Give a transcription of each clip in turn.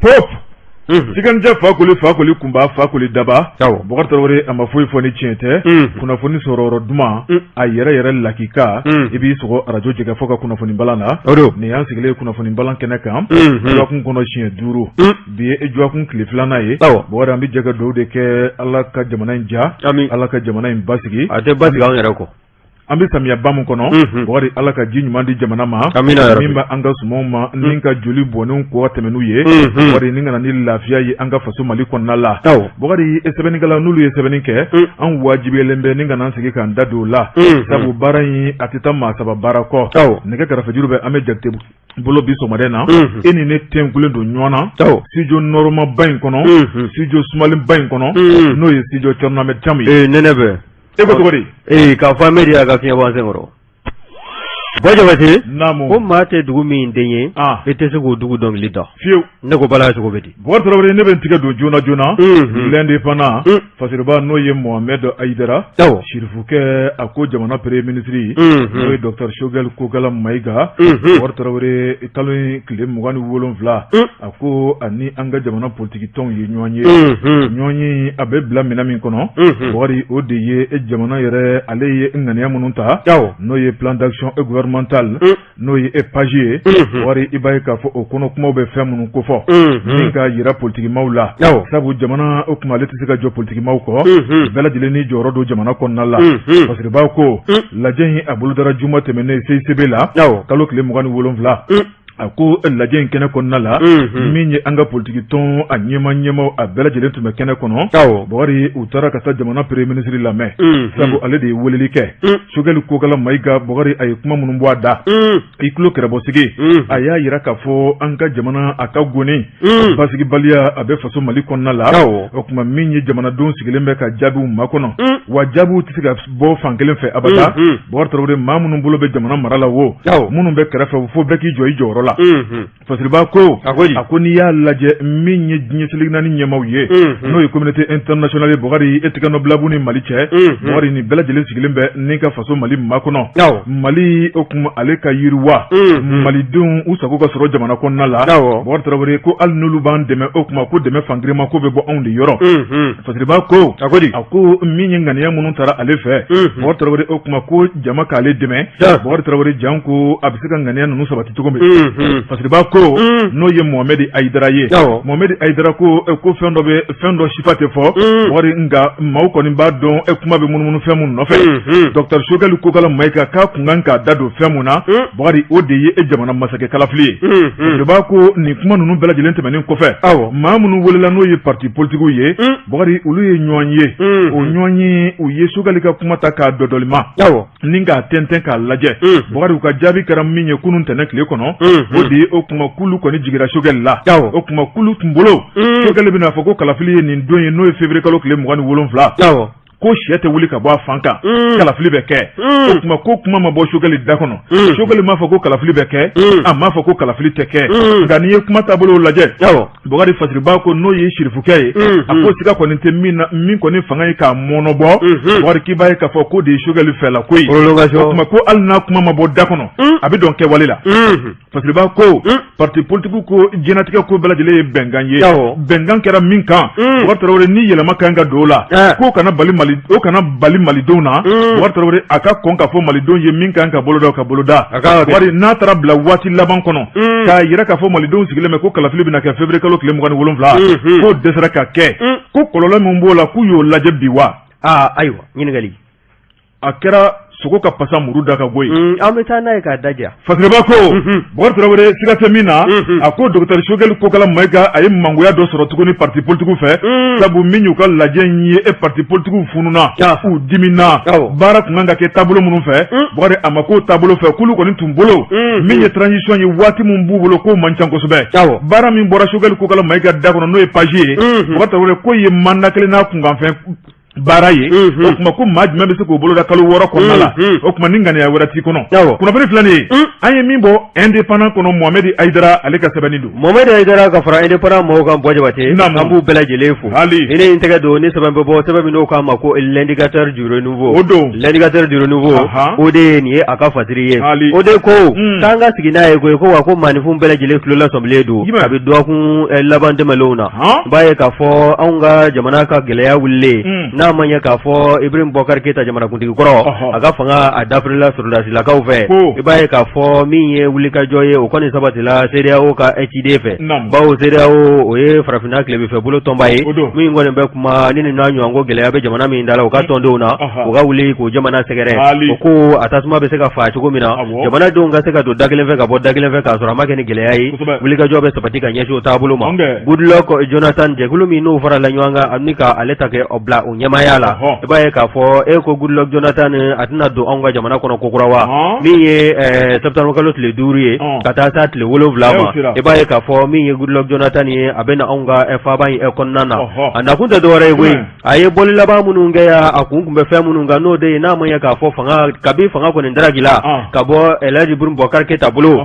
pop Siganja fakoli kumba fakoli daba Bokar Traoré a ma foyi fɔ ni tiɲɛ tɛ kunnafoni sɔrɔ duman a yɛrɛ lakika i b'i sɔgɔ radio jɛgɛ fɔ ka kunnafoni balan na nin y'an sigilen kunnafoni balan kɛnɛ kan juakun kɔnɔ siɲɛ 5 bi ye juakun tile 2nan ye Bokar an bɛ jɛ ka dugawu de kɛ Ala ka jamana in ja Ala ka jamana in basigi a tɛ basigi an yɛrɛ kɔ an bɛ samiya ba mun kɔnɔ Bokar Ala ka ji ɲuman di jamana ma min bɛ an ka sumanw ma ni ka joli bɔnenw kɔ tɛmɛn'u ye Bokar ni kana ni lafiya ye an ka faso Mali kɔnɔna la Bokar sɛbɛnnikɛla n'olu ye sɛbɛnni kɛ an wajibiyalen bɛ ni kana an sigi k'an da don o la sabu baara in a tɛ taa maa saba baara kɔ nɛgɛ kɛrɛfɛjuru bɛ an bɛ Jakite bolo bi sɔgɔmada in na e ni ne tɛnkulen don ɲɔgɔn na studio nɔrɔma ba in kɔnɔ studio sumalen ba in kɔnɔ n'o ye studio Thierno Ahmed Thiam ye nɛnɛ bɛ e ko cogo di k'a fɔ Ahmed y'a ka fiɲɛ bɔ an senkɔrɔ Bɔjabate naamu ko maa tɛ dugu min den ye e tɛ se k'o dugu dɔnkili da fiyewu ne ko bala cogo bɛ di Bokar Traoré ne bɛ n tigɛ don joona l'indépendant fasiriba n'o ye Mohamed Aïdara sirifukɛ a ko jamana premier ministre n'o ye Dr Choguel Kokala Maïga Bokar Traoré kalo in tile 27 a ko ani an ka jamana politique tɔnw ye ɲɔgɔn ye ɲɔgɔn ye a bɛ bila minɛ min kɔnɔ Bokar o de ye jamana yɛrɛ ale ye ŋaniya minnu ta n'o ye plan d'action et gouvernemental n'o ye page ye Bokar i b'a ye k'a fɔ o kɔnɔ kumaw bɛ fɛn minnu kofɔ min ka yira politikimaw la sabu jamana o kuma ale tɛ se ka jɔ politikimaw kɔ bɛɛ lajɛlen ni jɔyɔrɔ don jamana kɔnɔna la fasiriba ko lajɛ in a bolodara juma tɛmɛnen CICB la kalo tile 27 a ko lajɛ in kɛnɛ kɔnɔna la min ye an ka politique tɔn a ɲɛmaw a bɛɛ lajɛlen tun bɛ kɛnɛ kɔnɔ Bokar u taara ka taa jamana premier ministre lamɛn sabu ale de ye weleli kɛ Choguel Kokala Maïga Bokar a ye kuma minnu bɔ a da i tulo kɛrɛbɔsigi a y'a yira k'a fɔ an ka jamana a ka goni basigibaliya a bɛ faso Mali kɔnɔna la o kuma min ye jamanadenw sigilen bɛ ka jaabiw makɔnɔ wa jaabiw tɛ se ka bɔ fan kelen fɛ abada Bokar Traoré maa minnu bolo bɛ jamana mara la wo minnu bɛ kɛrɛfɛ fo bɛɛ k'i jɔ i jɔyɔrɔ la fasiriba ko a ko n'i y'a lajɛ min ye diɲɛ seligi naani ɲɛmaw ye n'o ye communauté internationale ye Bokar e tɛgɛ nɔ bilabu ni Mali cɛ Bokar ni bɛɛ lajɛlen sigilen bɛ ni ka faso Mali makɔnɔ Mali o kuma ale ka yiriwa malidenw u sago ka sɔrɔ jamana kɔnɔna la Bokar Traoré ko hali n'olu b'an dɛmɛ o kuma ko dɛmɛ fangirima ko bɛ bɔ anw de yɔrɔ fasiriba ko a ko min ye ŋaniya minnu taara ale fɛ Bokar Traoré o kuma ko jama k'ale dɛmɛ Bokar Traoré jan ko a bɛ se ka ŋaniya ninnu sabati cogo min fasiriba ko n'o ye Mohamed Aïdara ye Mohamed Aïdara ko fɛn dɔ sifa tɛ fɔ Bokar nka maaw kɔni b'a dɔn kuma bɛ munumunu fɛn mun nɔfɛ Dr Choguel Kokala Maïga k'a kun kan k'a da don fɛn mun na Bokar o de ye jamana masakɛ kalafili ye fasiriba ko nin kuma ninnu bɛɛ lajɛlen tɛmɛnen kɔfɛ maa minnu welela n'o ye parti politiques ye Bokar olu ye ɲɔgɔn ye o ɲɔgɔn ye u ye Choguel ka kuma ta k'a dɔdɔlima ni k'a tɛntɛn k'a lajɛ Bokar u ka jaabi kɛra min ye kunun tɛnɛ tile kɔnɔ o de ye o kuma kulu kɔni jigira Choguel la o kuma kulu tun bolo Choguel bɛna fɔ ko kalafili ye nin don ye n'o ye février kalo tile 27 ko sɛ tɛ wuli ka bɔ a fan kan kalafili bɛ kɛ o kuma ko kuma ma bɔ Choguel da kɔnɔ Choguel m'a fɔ ko kalafili bɛ kɛ a m'a fɔ ko kalafili tɛ kɛ nka n'i ye kuma taabolo lajɛ Bokar fasiriba ko n'o ye sirifukɛ ye a ko siga kɔni tɛ min kɔni fanga ye k'a mɔnɔbɔ Bokar k'i b'a ye k'a fɔ ko de ye Choguel fɛ la koyi o kuma ko hali n'a kuma ma bɔ da kɔnɔ a bɛ dɔn kɛwale la fasiriba ko parti politique ko diɲɛlatigɛ ko bɛɛ lajɛlen ye bɛnkan ye bɛnkan kɛra min kan Bokar Traoré ni yɛlɛma kan ka don o la k'o kana bali malidenw na Bokar Traoré a ka kɔn k'a fɔ malidenw ye min kan ka boloda ka boloda Bokar n'a taara bila waati laban kɔnɔ k'a yira k'a fɔ malidenw sigilen bɛ ko kalafili bɛna kɛ février kalo tile 27 k'o dɛsɛra ka kɛ ko kɔlɔlɔ min b'o la k'u y'o lajɛ bi wa ayiwa ɲininkali a kɛra sogo ka pasa muru da ka bɔ yen an bɛ taa n'a ye k'a daja fasiriba ko Bokar Traoré siga tɛ min na a ko Dr Choguel Kokala Maïga a ye mangoya dɔ sɔrɔ tuguni parti politiques fɛ sabu min y'u ka lajɛ in ye parti politiques fununa u dimina baara kun kan ka kɛ taabolo minnu fɛ Bokar a ma k'o taabolo fɛ k'olu kɔni tun bolo min ye transition ye waati min b'u bolo k'o man ca kosɛbɛ baara min bɔra Choguel Kokala Maïga da kɔnɔ n'o ye page ye Bokar Traoré ko ye mandat kelen n'a kunkanfɛn baara ye o kuma ko maa jumɛn bɛ se k'o boloda kalo 6 kɔnɔna la o kuma ni ŋaniya wɛrɛ t'i kɔnɔ kunnafoni filɛ nin ye an ye min bɔ indépendant kɔnɔ Mohamed Aidara ale ka sɛbɛnni don Mohamed Aidara ka fara indépendant mɔgɔw kan Bɔ Jabate an b'u bɛɛ lajɛlen fo ni ne n tɛgɛ don ni sɛbɛn bɛ bɔ sɛbɛn min n'o k'a ma ko l'indicateur du renouveau o don l'indicateur du renouveau o de ye nin ye a ka fasiri ye o de ko k'an ka sigi n'a ye koyi ko wa ko maanifin bɛɛ lajɛlen tulo lasɔminen don a bɛ dɔgɔkun laban tɛmɛlenw na i b'a ye k'a fɔ anw ka jamana ka gɛlɛya wulilen n'a ma ɲɛ k'a fɔ Ibrahim Boubacar Keita jamanakuntigi kɔrɔ a ka fanga a dafirila sɔrɔdasilakaw fɛ i b'a ye k'a fɔ min ye wulikajɔ ye o kɔni sabatila CEDEAO ka HID fɛ bawo CEDEAO o ye farafinna tilebinfɛ bolo tɔnba ye min kɔni bɛ kuma ni nin n'a ɲɔgɔn ko gɛlɛya bɛ jamana min da la o ka tɔndenw na u ka wuli k'o jamana sɛgɛrɛ o ko a tasuma bɛ se ka faa cogo min na jamanadenw ka se ka don da kelen fɛ ka bɔ da kelen fɛ k'a sɔrɔ a ma kɛ ni gɛlɛya ye wulikajɔ bɛ sabati ka ɲɛsin o taabolo ma Goodluck Jonathan jɛkulu min n'o farala ɲɔgɔn kan ani ka ale ta kɛ bila o ɲɛmaya la i b'a ye k'a fɔ e ko Goodluck Jonathan a tɛna don anw ka jamana kɔnɔ kokura wa min ye septembre kalo tile 5 ye ka taa se tile 7 ma i b'a ye k'a fɔ min ye Goodluck Jonathan ye a bɛ na anw ka faaba in kɔnɔna na a nakun tɛ dɔwɛrɛ ye koyi a ye bɔli laban minnu kɛ a kun bɛ fɛn minnu kan n'o de ye n'a ma ye k'a fɔ kabi fanga kɔni daragila ka bɔ Elhaji Ibrahim Boubacar Keita bolo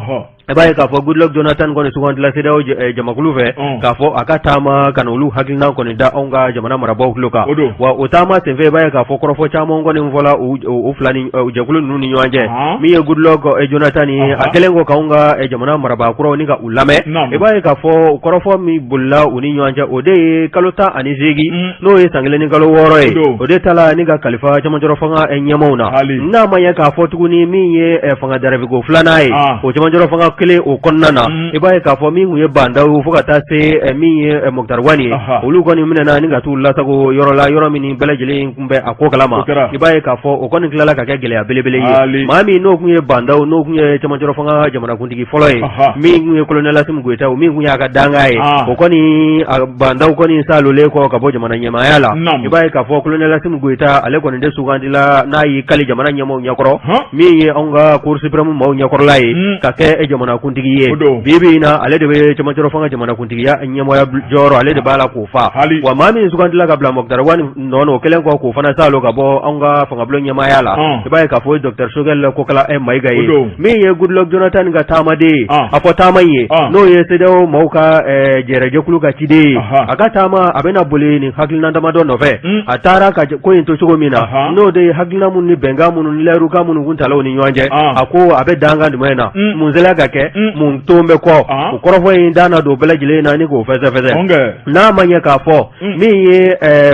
i b'a ye k'a fɔ Goodluck Jonathan kɔni sugandila CEDEAO jamakulu fɛ k'a fɔ a ka taama ka na olu hakilina kɔni da anw ka jamana marabaaw tulo kan wa o taama senfɛ i b'a ye k'a fɔ kɔrɔfɔ caman kɔni fɔla o fila ni jɛkulu ninnu ni ɲɔgɔn cɛ min ye Goodluck Jonathan ye a kɛlen ko k'anw ka jamana marabaakuraw ni ka u lamɛn i b'a ye k'a fɔ kɔrɔfɔ min bolila u ni ɲɔgɔn cɛ o de ye kalo 18 n'o ye san 1 ni kalo 6 ye o de tala ni ka kalifa camancɔrɔ fanga ɲɛmaw na n'a ma ye k'a fɔ tuguni min ye fanga darabiko 2nan ye o camancɔrɔ fanga kelen o kɔnɔna na i b'a ye k'a fɔ min kun ye bandaw fo ka taa se min ye Mokhtar Wani ye olu kɔni minɛna ni ka t'u lasago yɔrɔ la yɔrɔ min bɛɛ lajɛlen kun bɛ a ko kalama i b'a ye k'a fɔ o kɔni tilala ka kɛ gɛlɛya belebele ye maa min n'o kun ye bandaw n'o kun ye camancɔrɔ fanga jamanakuntigi fɔlɔ ye min kun ye colonel Assimi Goïta o min kun y'a ka danga ye o kɔni bandaw kɔni salolen kɔ ka bɔ jamana ɲɛmaaya la i b'a ye k'a fɔ colonel Assimi Goïta ale kɔni tɛ sugandila n'a y'i kali jamana ɲɛmaw ɲɛkɔrɔ min ye anw ka Cour suprême maaw ɲɛkɔrɔla ye ka kɛ jamanakuntigi ye bibi in na ale de bɛ camancɔrɔ fanga jamanakuntigiya ɲɛmɔgɔya jɔyɔrɔ ale de b'a la k'o fa wa maa min sugandila ka bila Mokhtar Wani nɔ o kɛlen kɔ k'o fana salo ka bɔ anw ka fangabulon ɲɛmaaya la i b'a ye k'a fɔ Dr Choguel Kokala Mayiga ye min ye Goodluck Jonathan ka taamaden a fɔ taama in ye n'o ye CEDEAO maaw ka jɛrɛjɛkulu ka ciden ye a ka taama a bɛna boli nin hakilina damadɔ nɔfɛ a taara ka ko in to cogo min na n'o de ye hakilina minnu ni bɛnkan minnu ni layirukan minnu kun tala u ni ɲɔgɔn cɛ a ko a bɛ dankan jumɛn na mun sela ka kɛ mun ton bɛ kɔ o kɔrɔfɔ in da na don bɛɛ lajɛlen na ni k'o fɛsɛfɛsɛ n'a ma ɲɛ k'a fɔ min ye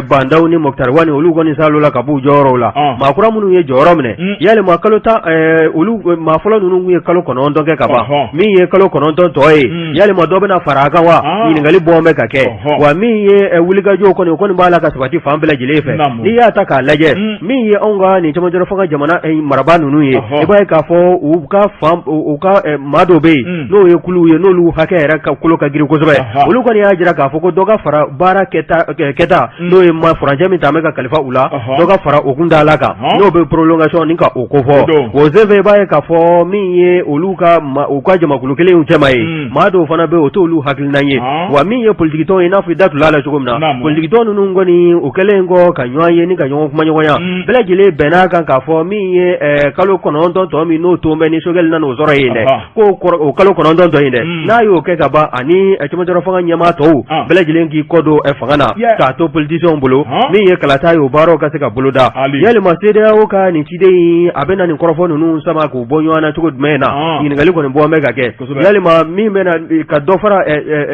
bandaw ni Mokhtar Wani olu kɔni salo la ka b'u jɔyɔrɔw la maakura minnu ye jɔyɔrɔ minɛ yalima kalo 10 olu maa fɔlɔ ninnu kun ye kalo 9 kɛ ka ban min ye kalo 9 tɔ ye yalima dɔ bɛna fara a kan wa ɲininkali bɔn bɛ ka kɛ wa min ye wulikajɔw kɔni o kɔni b'a la ka sabati fan bɛɛ lajɛlen fɛ n'i y'a ta k'a lajɛ min ye anw ka nin camancɔrɔ fanga jamana marabaa ninnu ye i b'a ye k'a fɔ u ka maa dɔw bɛ yen n'o ye kuluw ye n'olu hakɛ yɛrɛ ka kolo ka girin kosɛbɛ olu kɔni y'a jira k'a fɔ ko dɔ ka fara baara kɛta n'o ye furancɛ min ta bɛ ka kalifa u la dɔ ka fara o kun da la kan n'o bɛ prolongation ni ka o ko fɔ o senfɛ i b'a ye k'a fɔ min ye olu ka u ka jamakulu kelenw cɛma ye maa dɔw fana bɛ o t'olu hakilina ye wa min ye politikitɔn ye n'a fɔ i da tula la cogo min na politikitɔn ninnu kɔni o kɛlen kɔ ka ɲɔgɔn ye ni ka ɲɔgɔn kuma ɲɔgɔnya bɛɛ lajɛlen bɛnn'a kan k'a fɔ min ye kalo 9 tɔ min n'o ton bɛ ni Choguel nana o sɔrɔ yen dɛ ko o kalo 9 tɔ in dɛ n'a y'o kɛ ka ban ani camancɔrɔ fanga ɲɛmaa tɔw bɛɛ lajɛlen k'i kɔ don fanga na k'a to politicien bolo min ye kalata ye o baaraw ka se ka boloda yalima CEDEAO ka nin ciden in a bɛ na nin kɔrɔfɔ ninnu sama k'u bɔ ɲɔgɔn na cogo jumɛn na ɲininkali kɔni bɔn bɛ ka kɛ yalima min bɛ na ka dɔ fara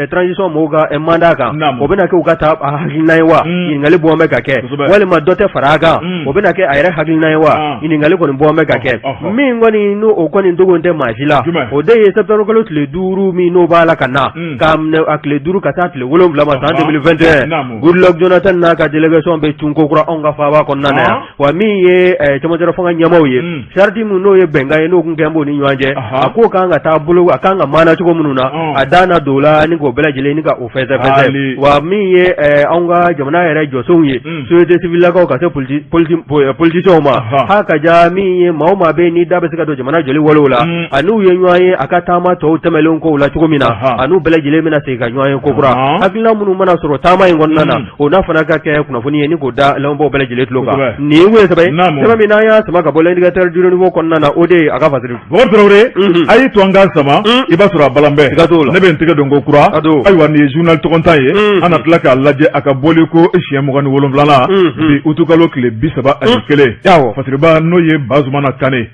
transition mɔgɔw ka mandat kan o bɛna kɛ u ka taa hakilina ye wa ɲininkali bɔn bɛ ka kɛ walima dɔ tɛ fara a kan o bɛna kɛ a yɛrɛ hakilina ye wa ɲininkali kɔni bɔn bɛ ka kɛ min kɔni n'o o kɔni dogon tɛ maa si la o de ye septembre kalo tile 5 min n'o b'a la ka na k'a minɛ a tile 5 ka taa tile 7 ma san 2021 Goodluck Jonathan n'a ka délégation bɛ tun kokura anw ka faaba kɔnɔna na yan wa min ye camancɔrɔ fanga ɲɛmaw ye sariti min n'o ye bɛnkan ye n'o kun kɛ b'o ni ɲɔgɔn cɛ a ko kan ka taa bolo a kan ka maana cogo minnu na a dan na don la ni k'o bɛɛ lajɛlen ni ka o fɛsɛfɛsɛ wa min ye anw ka jamana yɛrɛ jɔsenw ye société civile lakaw ka se politiciens ma ha ka ja min ye maa o maa bɛ ni da bɛ se ka don jamana joli walew la a n'u ye ɲɔgɔn ye aka taama tɔw tɛmɛlen ko la cogo min na anu bɛɛ lajɛlen bɛna segin ka ɲɔgɔn ye kokura hakilina minnu mana sɔrɔ taama in kɔnɔna na o n'a fana ka kɛ kunnafoni ye ni k'o da lamɛnbaaw bɛɛ lajɛlen tulo kan nin ye wele sɛbɛn min n'an y'a sama ka bɔ l'indicateur du niveau kɔnɔna na o de ye a ka fasiri Bɔkari Tarawele a y'i to an k'an sama i b'a sɔrɔ a balan bɛɛ ne bɛ n tɛgɛ don ko kura ayiwa nin ye journal tɔgɔntan ye an na tila k'a lajɛ a ka bɔli ko siɲɛ 27 bi utu kalo tile 31 fasiriba n'o ye Bazumana Kane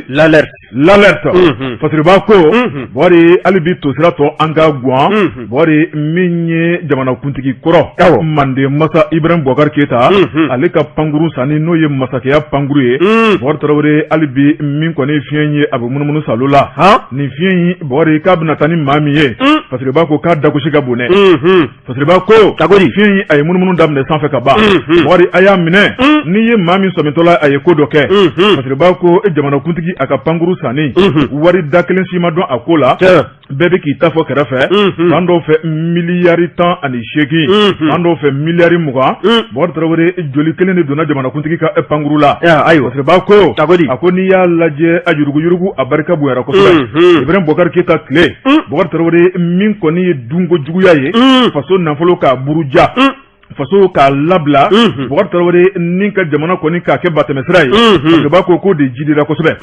l'alerte fasiriba ko Bɔkari hali bi to sira tɔ an ka guwan Bɔkari min ye jamanakuntigi kɔrɔ Mande masa Ibrahim Boubacar Keita ale ka pankuru sanni n'o ye masakɛya pankuru ye Bɔkari Tarawele hali bi min kɔni fiɲɛ ye a bɛ munumunu salo la nin fiɲɛ in Bɔkari k'a bɛna taa ni maa min ye fasiriba ko k'a dagosi ka bon dɛ fasiriba ko fiɲɛ in a ye munumunu daminɛ sanfɛ ka ban Bɔkari a y'a minɛ n'i ye maa min sɔmitɔla a ye ko dɔ kɛ fasiriba ko jamanakuntigi a ka pankuru sanni wari da kelen si ma dɔn a ko la bɛɛ bɛ k'i ta fɔ kɛrɛfɛ fan dɔw fɛ miliyari 18 fan dɔw fɛ miliyari 20 Bɔkari Tarawele joli kelen de donna jamanakuntigi ka pankuru la fasiriba ko a ko n'i y'a lajɛ a yuruguyurugu a barika bonyara kosɛbɛ Ibrahim Boubacar Keita tile Bɔkari Tarawele min kɔni ye dunko juguya ye faso nafolo k'a buruja faso k'a labila Bɔkari Tarawele ni ka jamana kɔni k'a kɛ batɛmɛsira ye fasiriba ko de jidira kosɛbɛ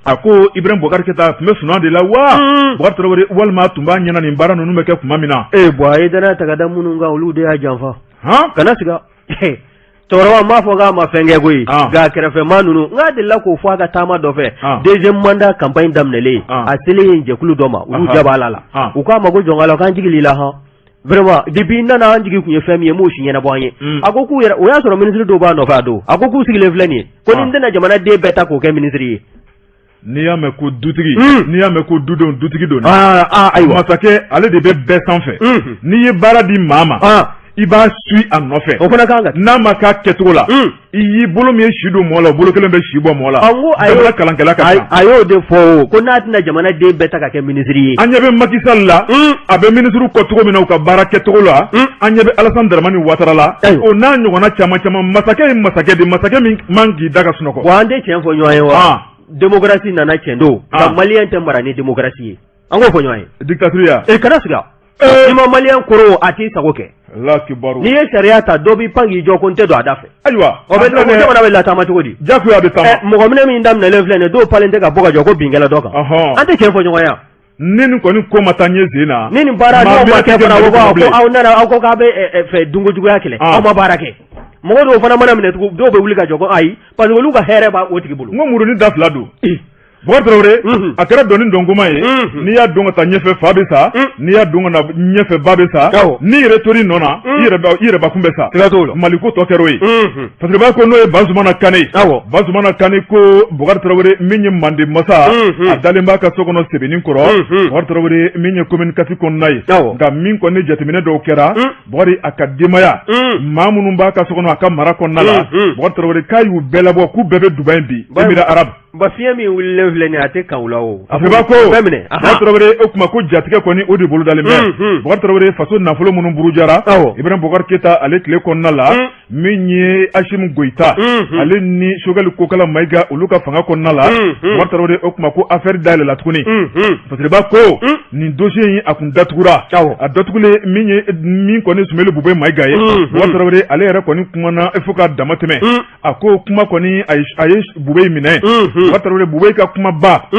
a ko Ibrahim Boubacar Keita tun bɛ sunan de la wa Bɔkari Tarawele walima tun b'a ɲɛna nin baara ninnu bɛ kɛ tuma min na bon a ye danaya ta ka da minnu kan olu de y'a janfa kana siga cɛkɔrɔba m'a fɔ k'a ma fɛn kɛ koyi nka kɛrɛfɛmaa ninnu n k'a delila k'o fɔ a ka taama dɔ fɛ deuxième mandat campagne daminɛlen a selen yen jɛkulu dɔ ma olu ja b'a la u k'a ma ko jɔnkala k'an jigi l'i la vraiment depuis nana an jigi kun ye fɛn min ye m'o si ɲɛnabɔ an ye a ko k'u yɛrɛ o y'a sɔrɔ ministre dɔw b'a nɔfɛ a don a ko k'u sigilen filɛ nin ye ko ni n tɛna jamanaden bɛɛ ta k'o kɛ ministre ye n'i y'a mɛn ko dutigi n'i y'a mɛn ko dudenw dutigi don ayiwa masakɛ ale de bɛ bɛɛ sanfɛ n'i ye baara di maa ma i b'a suit a nɔfɛ o fana kan ka n'a ma k'a kɛcogo la i y'i bolo min ye si don mɔgɔ la o bolo kelen bɛ si bɔ mɔgɔ la jamana kalankɛla ka kan a y'o de fɔ o ko n'a tɛna jamanaden bɛɛ ta ka kɛ ministre ye an ɲɛ bɛ Macky Sall la a bɛ ministre kɔ cogo min na u ka baara kɛcogo la an ɲɛ bɛ Alassane Dramane Ouattara la o n'a ɲɔgɔnna caman caman masakɛ ye masakɛ de masakɛ min man k'i da ka sunɔgɔ wa an tɛ tiɲɛ fɔ ɲɔgɔn ye wa démocratie nana tiɲɛ don ka maliyɛn tɛ mara ni démocratie ye an k'o fɔ ɲɔgɔn ye dictature kana siga i ma maliyɛn kɔrɔ a t'i sago kɛ n'i ye sariya ta dɔ b'i pan k'i jɔ ko n tɛ don a da fɛ ayiwa o bɛ jamana bɛ lataama cogo di jagoya bɛ taama mɔgɔ minɛ min daminɛlen filɛ nin ye dɔw palen tɛ ka bɔ ka jɔ ko binkɛla dɔ kan an tɛ tiɲɛ fɔ ɲɔgɔn ye ni nin kɔni ko ma taa ɲɛ sen na ni nin baara n'aw ma kɛ fana ko aw nana aw ko k'a bɛ fɛ dunkojuguya kɛlɛ aw ma baara kɛ mɔgɔ dɔw fana mana minɛ tugun dɔw bɛ wuli ka jɔ ko ayi parce que olu ka hɛrɛ b'a o tigi bolo n ko muruni da fila don Bɔkari Tarawele a kɛra dɔnni dɔnkoma ye n'i y'a dɔn ka taa ɲɛfɛ fa bɛ sa n'i y'a dɔn ka na ɲɛfɛ ba bɛ sa n'i yɛrɛ tori nɔ na i yɛrɛ bakun bɛ sa Mali ko tɔ kɛra o ye fasiriba ko n'o ye Bazumana Kane Bazumana Kane ko Bɔkari Tarawele min ye Mande masa a dalen b'a ka so kɔnɔ Sebeni kɔrɔ Bɔkari Tarawele min ye communication kɔnɔna ye nka min kɔni jateminɛ dɔw kɛra Bɔkari a ka denbaya maa minnu b'a ka so kɔnɔ a ka mara kɔnɔna la Bɔkari Tarawele k'a y'u bɛɛ labɔ k'u bɛɛ bɛ Dubaï bi Émirats Arabes ba fiɲɛ min wulilen filɛ nin ye a tɛ kan u la o fasiriba ko Bɔkari Tarawele o kuma ko jatigɛ kɔni o de bolo dalen bɛ Bɔkari Tarawele faso nafolo minnu burujara Ibrahim Boubacar Keita ale tile kɔnɔna la min ye Assimi Goïta ale ni Choguel Kokala Maïga olu ka fanga kɔnɔna la Bɔkari Tarawele o kuma ko affaire dayɛlɛla tuguni fasiriba ko nin dossier in a kun datugura a datugulen min kɔni Sumeli Bube Maïga ye Bɔkari Tarawele ale yɛrɛ kɔni kumana fo ka dama tɛmɛ a ko kuma kɔni a ye Bube minɛ Bɔkari Tarawele Bube ka kuma ba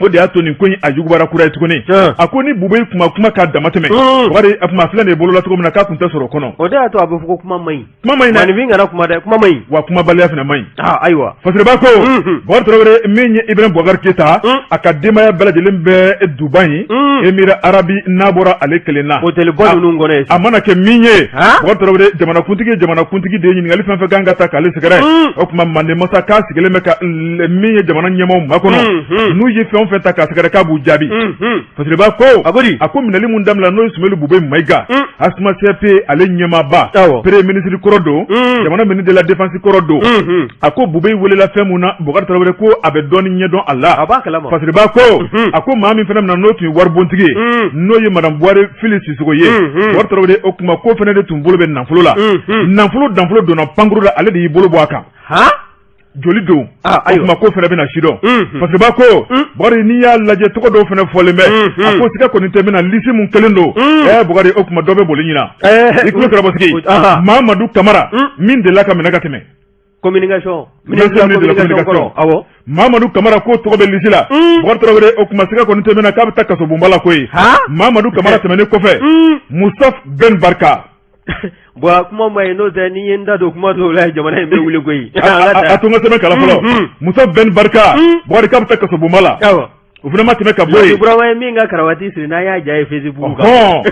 o de y'a to nin ko in a jugubara kura ye tuguni a ko ni Bube kuma k'a dama tɛmɛ Bɔkari a kuma filɛ nin bolola cogo min na k'a kun tɛ sɔrɔ o kɔnɔ o de y'a to a bɛ fɔ ko kuma man ɲi dɛ maninfin kana kuma dɛ kuma man ɲi wa kumabaliya fana man ɲi ayiwa fasiriba ko Bɔkari Tarawele min ye Ibrahim Boubacar Keita a ka denbaya bɛɛ lajɛlen bɛ Dubaï Émirats Arabes n'a bɔra ale kelen na hôtel bɔ ninnu kɔnɔ a mana kɛ min ye Bɔkari Tarawele jamanakuntigi de ye ɲininkali fɛn fɛn kan ka ta k'ale sɛgɛrɛ o tuma Mande masa k'a sigilen bɛ ka min ye jamana ɲɛmaaw makɔnɔ n'u ye fɛn fɛn ta k'a sɛgɛrɛ k'a b'u jaabi fasiriba ko a ko minɛli mun daminɛ n'o ye Sumeli Bube Maïga Asma CP ale ɲɛmaaba premier ministre kɔrɔ don jamana ministre de la défense kɔrɔ don a ko Bube welela fɛn mun na Bɔkari Tarawele ko a bɛ dɔɔni ɲɛdɔn a la fasiriba ko a ko maa min fana mina n'o tun ye waribontigi ye n'o ye madame Buhari Fili Sisoko ye Bɔkari Tarawele o kuma ko fana de tun bolo bɛ nafolo la nafolo danfolo donna pankuru la ale de y'i bolo bɔ a kan joli don o kuma ko fɛnɛ bɛna sidɔn parce que ba ko Bugari n'i y'a lajɛ tɔgɔ dɔw fɛnɛ fɔlen bɛ a ko siga kɔni tɛ bɛna lisi mun kelen don Bugari o kuma dɔ bɛ boli ɲina i kulo karamɔgɔtigi Mahamadu Kamara min delila ka minɛ ka tɛmɛ communication awɔ Mahamadu Kamara ko tɔgɔ bɛ lisi la Bugari Tarawele o kuma siga kɔni tɛ bɛna k'a bɛ taa kaso bonba la koyi Mahamadu Kamara tɛmɛnen kɔfɛ Musaf Ben Barka bon kuma ma ye n'o tɛ ni ye n da don kuma dɔw la jamana in bɛ wuli koyi a to n ka sɛbɛn kala fɔlɔ Musaf Ben Barka Bugari k'a bɛ taa kaso bonba la o fana ma tɛmɛ ka bɔ yen Burama ye min ka karawati siri n'a y'a ja ye Facebook kan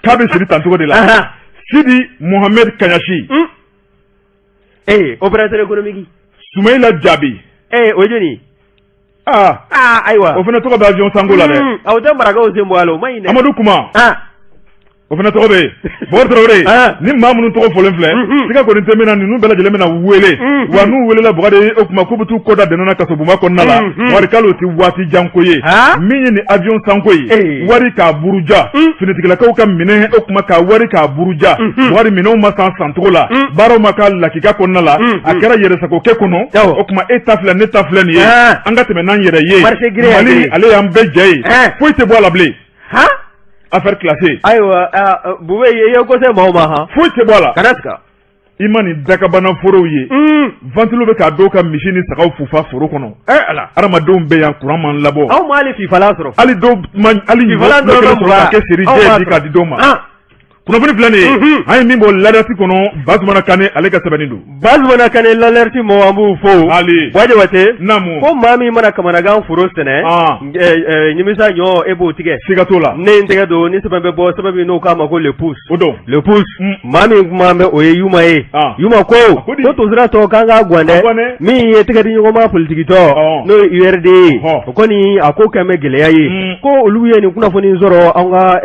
k'a bɛ siri tancogo de la Sidi Mohamed Kaɲashi opérateur économique Soumaïla Diaby o ye jɔni ayiwa o fana tɔgɔ bɛ avion sango la dɛ o tɛ marakaw sen bɔ a la o ma ɲi dɛ Amadou Kuma o fana tɔgɔ bɛ yen Bugari Tarawele ni maa minnu tɔgɔ fɔlen filɛ siga kɔni tɛ min na ninnu bɛɛ lajɛlen bɛna wele wa n'u welela Bugari o kuma k'u bɛ t'u kɔda dɛnɛna kaso bonba kɔnɔna la Bugari k'ale o tɛ waati jan ko ye min ye nin avion sanko ye wari k'a buruja finitigilakaw ka minɛ o kuma k'a wari k'a buruja Bugari minɛnw ma san cogo la baaraw ma k'a lakika kɔnɔna la a kɛra yɛrɛsakokɛ kɔnɔ o kuma e ta filɛ ne ta filɛ nin ye an ka tɛmɛ n'an yɛrɛ ye Mali ale y'an bɛɛ jɛ ye foyi tɛ bɔ a la bilen affaire classée ayiwa Bube ye ko se maa o ma foyi tɛ bɔ a la kana siga i ma nin dakabana forow ye ventilo bɛ k'a dɔw ka misi ni sagaw fufa foro kɔnɔ ala adamadenw bɛ yan courant man labɔ aw ma hali fifala sɔrɔ hali dɔw hali fifala dɔw sɔrɔ k'a kɛ seri jɛ di k'a di dɔw ma kunnafoni filɛ nin ye an ye min bɔ l'alerte kɔnɔ Bazumana Kane ale ka sɛbɛnni don Bazumana Kane l'alerte mɔgɔ an b'u fo hali Jabate naamu ko maa min mana kamanagan foro sɛnɛ nimisa ɲɔ e b'o tigɛ siga t'o la ne n tɛgɛ don ni sɛbɛn bɛ bɔ sɛbɛn min n'o k'a ma ko le pouce o don le pouce maa min kuma mɛ o ye Yuma ye Yuma ko tosira tɔ k'an k'a gan dɛ min ye tɛgɛ di ɲɔgɔn ma politique tɔ n'o ye URD ye o kɔni a ko kɛn bɛ gɛlɛya ye ko olu ye nin kunnafoni sɔrɔ an ka